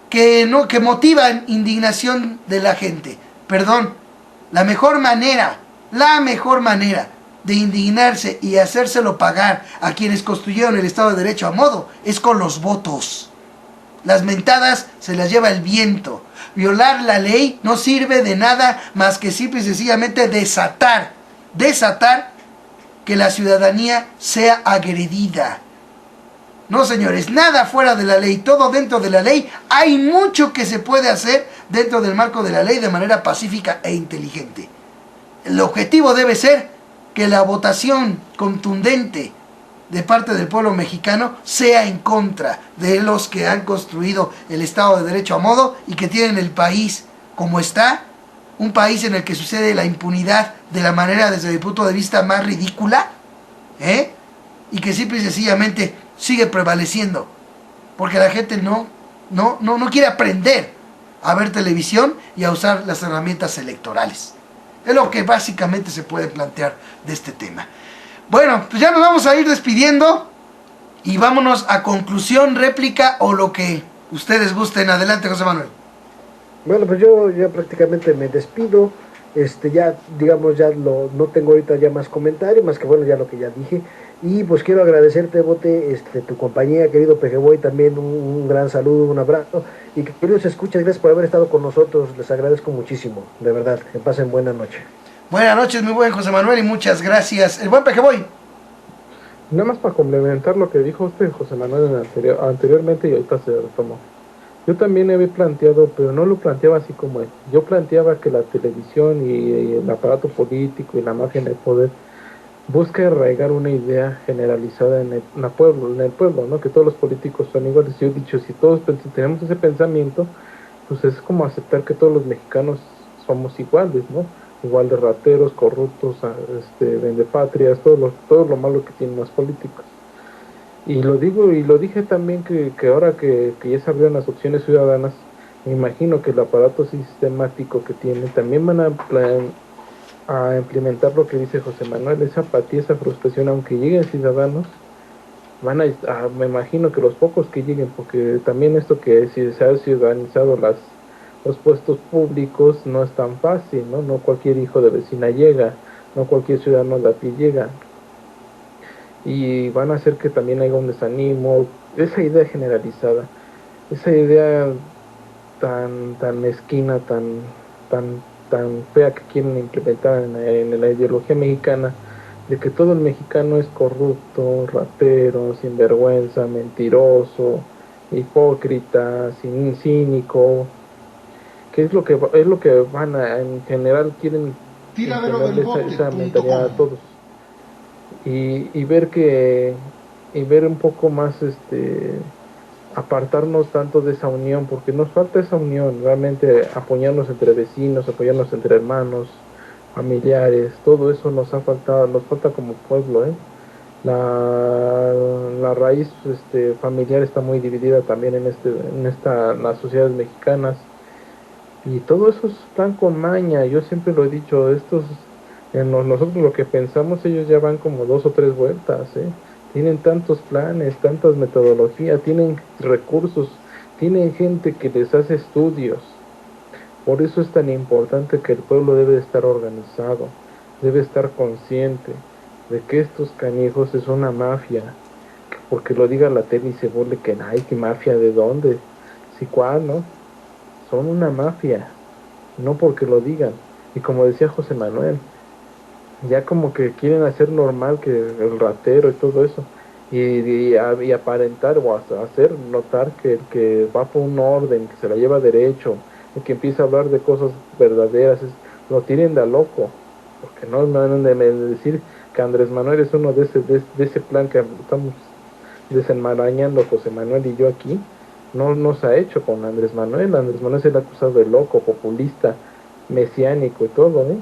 que motivan indignación de la gente. Perdón, la mejor manera de indignarse y hacérselo pagar a quienes construyeron el Estado de Derecho a modo es con los votos. Las mentadas se las lleva el viento. Violar la ley no sirve de nada más que simple y sencillamente desatar que la ciudadanía sea agredida. No, señores, nada fuera de la ley, todo dentro de la ley. Hay mucho que se puede hacer dentro del marco de la ley de manera pacífica e inteligente. El objetivo debe ser que la votación contundente de parte del pueblo mexicano sea en contra de los que han construido el Estado de Derecho a modo y que tienen el país como está, un país en el que sucede la impunidad de la manera, desde mi punto de vista, más ridícula, y que simple y sencillamente sigue prevaleciendo, porque la gente no quiere aprender a ver televisión y a usar las herramientas electorales. Es lo que básicamente se puede plantear de este tema. Bueno, pues ya nos vamos a ir despidiendo y vámonos a conclusión, réplica o lo que ustedes gusten. Adelante, José Manuel. Bueno, pues yo ya prácticamente me despido. Ya, digamos, no tengo ahorita ya más comentarios, más que bueno, ya lo que ya dije. Y pues quiero agradecerte, Bote, tu compañía, querido Pejeboy, también un gran saludo, un abrazo. Y que queridos escuchas, gracias por haber estado con nosotros, les agradezco muchísimo, de verdad, que pasen buena noche. Buenas noches, mi buen José Manuel, y muchas gracias. El buen Pejeboy. Nada más para complementar lo que dijo usted, José Manuel, anteriormente, y ahorita se retomó. Yo también había planteado, pero no lo planteaba así como es. Yo planteaba que la televisión y el aparato político y la mafia en el poder busca arraigar una idea generalizada en el pueblo, ¿no? Que todos los políticos son iguales. Yo he dicho, si todos tenemos ese pensamiento, pues es como aceptar que todos los mexicanos somos iguales, ¿no? igual de rateros, corruptos, vendepatrias, todo lo malo que tienen los políticos. Y lo digo, y lo dije también que ahora que ya se abrieron las opciones ciudadanas, me imagino que el aparato sistemático que tiene también van a implementar lo que dice José Manuel, esa apatía, esa frustración, aunque lleguen ciudadanos, me imagino que los pocos que lleguen, porque también esto que si se ha ciudadanizado los puestos públicos no es tan fácil, ¿no? No cualquier hijo de vecina llega, no cualquier ciudadano de a pie llega, y van a hacer que también haya un desánimo, esa idea generalizada, esa idea tan mezquina, tan fea que quieren implementar en la ideología mexicana, de que todo el mexicano es corrupto, ratero, sinvergüenza, mentiroso, hipócrita, cínico, que es lo que van a, en general quieren imponerle esa mentalidad a todos. Y ver y ver un poco más apartarnos tanto de esa unión, porque nos falta esa unión, realmente apoyarnos entre vecinos, apoyarnos entre hermanos, familiares, todo eso nos ha faltado, nos falta como pueblo, ¿eh? La raíz familiar está muy dividida también en las sociedades mexicanas, y todo eso es plan con maña. Yo siempre lo he dicho, nosotros lo que pensamos, ellos ya van como 2 o 3 vueltas, ¿eh? Tienen tantos planes, tantas metodologías, tienen recursos, tienen gente que les hace estudios. Por eso es tan importante que el pueblo debe estar organizado, debe estar consciente de que estos canijos es una mafia, porque lo diga la tele y se burle que, ay, ¿qué mafia? ¿De dónde? Sí, ¿cuál, no? Son una mafia, no porque lo digan. Y como decía José Manuel, ya como que quieren hacer normal que el ratero y todo eso, y aparentar o hacer notar que el que va por un orden, que se la lleva derecho, el que empieza a hablar de cosas verdaderas, lo tienen de a loco, porque no me van a decir que Andrés Manuel es uno de ese plan que estamos desenmarañando José Manuel y yo aquí. No se ha hecho con Andrés Manuel. Andrés Manuel se le ha acusado de loco, populista, mesiánico y todo, ¿eh?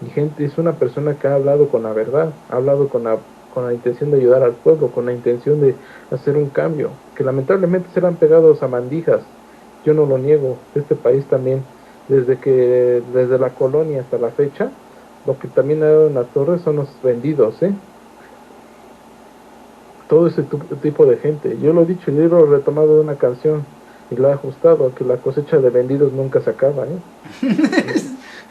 Y gente, es una persona que ha hablado con la verdad, ha hablado con la intención de ayudar al pueblo, con la intención de hacer un cambio, que lamentablemente serán pegados a mandijas. Yo no lo niego, este país también, desde la colonia hasta la fecha, lo que también ha dado en la torre son los vendidos, ¿eh? Todo ese tipo de gente. Yo lo he dicho, el libro retomado de una canción y lo he ajustado, que la cosecha de vendidos nunca se acaba, ¿eh?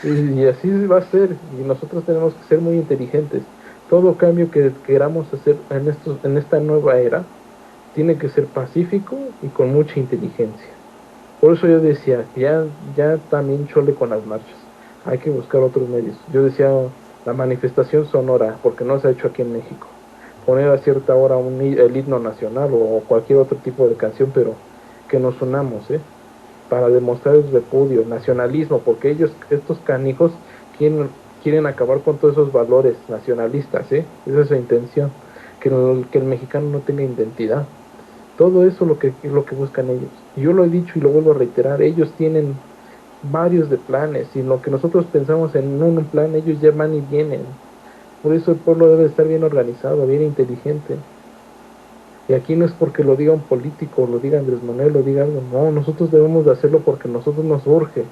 Y así va a ser, y nosotros tenemos que ser muy inteligentes. Todo cambio que queramos hacer en esta nueva era tiene que ser pacífico y con mucha inteligencia. Por eso yo decía que ya también chole con las marchas, hay que buscar otros medios. Yo decía la manifestación sonora, porque no se ha hecho aquí en México, poner a cierta hora el himno nacional o cualquier otro tipo de canción, pero que nos unamos, para demostrar el repudio, nacionalismo, porque estos canijos, quieren acabar con todos esos valores nacionalistas, esa es su intención, que el mexicano no tenga identidad. Todo eso es lo que buscan ellos. Y yo lo he dicho y lo vuelvo a reiterar, ellos tienen varios de planes, y lo que nosotros pensamos en un plan, ellos ya van y vienen. Por eso el pueblo debe estar bien organizado, bien inteligente. Y aquí no es porque lo diga un político, lo diga Andrés Manuel, lo diga algo. No, nosotros debemos de hacerlo porque a nosotros nos urge.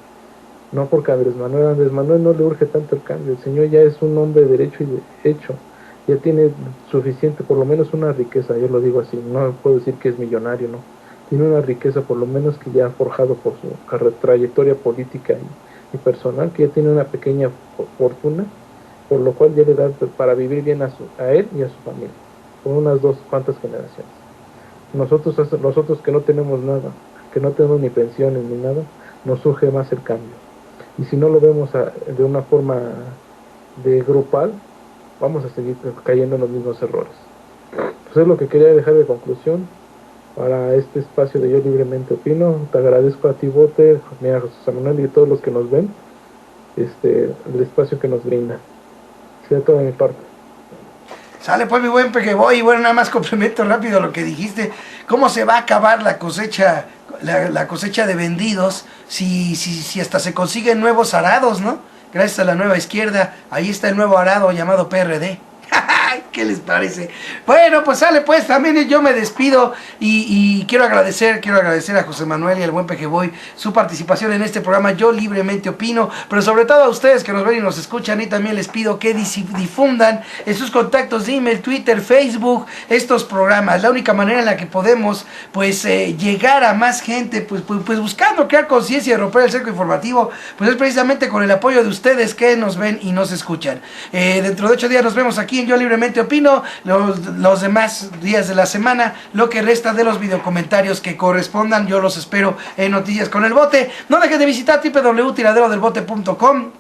No porque a Andrés Manuel no le urge tanto el cambio. El señor ya es un hombre derecho y de hecho. Ya tiene suficiente, por lo menos una riqueza, yo lo digo así. No puedo decir que es millonario, no. Tiene una riqueza, por lo menos que ya ha forjado por su trayectoria política y personal, que ya tiene una pequeña fortuna, por lo cual ya le da para vivir bien a él y a su familia, por unas cuantas generaciones. Nosotros que no tenemos nada, que no tenemos ni pensiones ni nada, nos surge más el cambio. Y si no lo vemos de una forma de grupal, vamos a seguir cayendo en los mismos errores. Pues es lo que quería dejar de conclusión para este espacio de Yo Libremente Opino. Te agradezco a ti, Bote, a José Manuel y a todos los que nos ven, el espacio que nos brinda. Sea toda mi parte. Sale pues mi buen Pequeboy, y bueno, nada más complemento rápido lo que dijiste. ¿Cómo se va a acabar la cosecha, la cosecha de vendidos si hasta se consiguen nuevos arados, ¿no? gracias a la nueva izquierda, ahí está el nuevo arado llamado PRD. ¿Qué les parece? Bueno, pues sale pues, también yo me despido y quiero agradecer a José Manuel y al buen Pejeboy su participación en este programa Yo Libremente Opino, pero sobre todo a ustedes que nos ven y nos escuchan, y también les pido que difundan en sus contactos de email, Twitter, Facebook, estos programas. La única manera en la que podemos pues llegar a más gente, pues buscando crear conciencia y romper el cerco informativo, pues es precisamente con el apoyo de ustedes que nos ven y nos escuchan. Dentro de 8 días nos vemos aquí en Yo Libremente Opino, los demás días de la semana, lo que resta de los videocomentarios que correspondan, yo los espero en Noticias con el Bote. No dejes de visitar www.tiraderodelbote.com.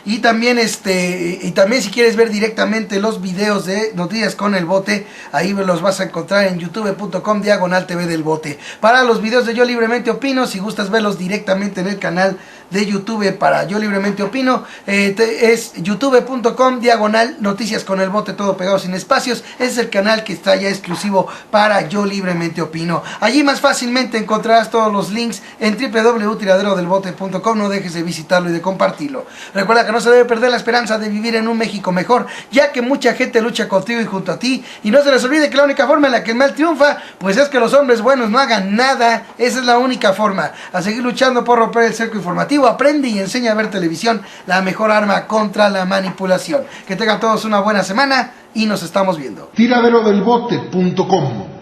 Y también si quieres ver directamente los videos de Noticias con el Bote, ahí los vas a encontrar en youtube.com/TV del Bote. Para los videos de Yo Libremente Opino, si gustas verlos directamente en el canal de YouTube para Yo Libremente Opino, es youtube.com/Noticias con el Bote, todo pegado sin espacios. Ese es el canal que está ya exclusivo para Yo Libremente Opino. Allí más fácilmente encontrarás todos los links en www.tiraderodelbote.com. No dejes de visitarlo y de compartirlo. Recuerda que no se debe perder la esperanza de vivir en un México mejor, ya que mucha gente lucha contigo y junto a ti. Y no se les olvide que la única forma en la que el mal triunfa, pues es que los hombres buenos no hagan nada. Esa es la única forma. A seguir luchando por romper el cerco informativo. Aprende y enseña a ver televisión, la mejor arma contra la manipulación. Que tengan todos una buena semana y nos estamos viendo. Tiraderodelbote.com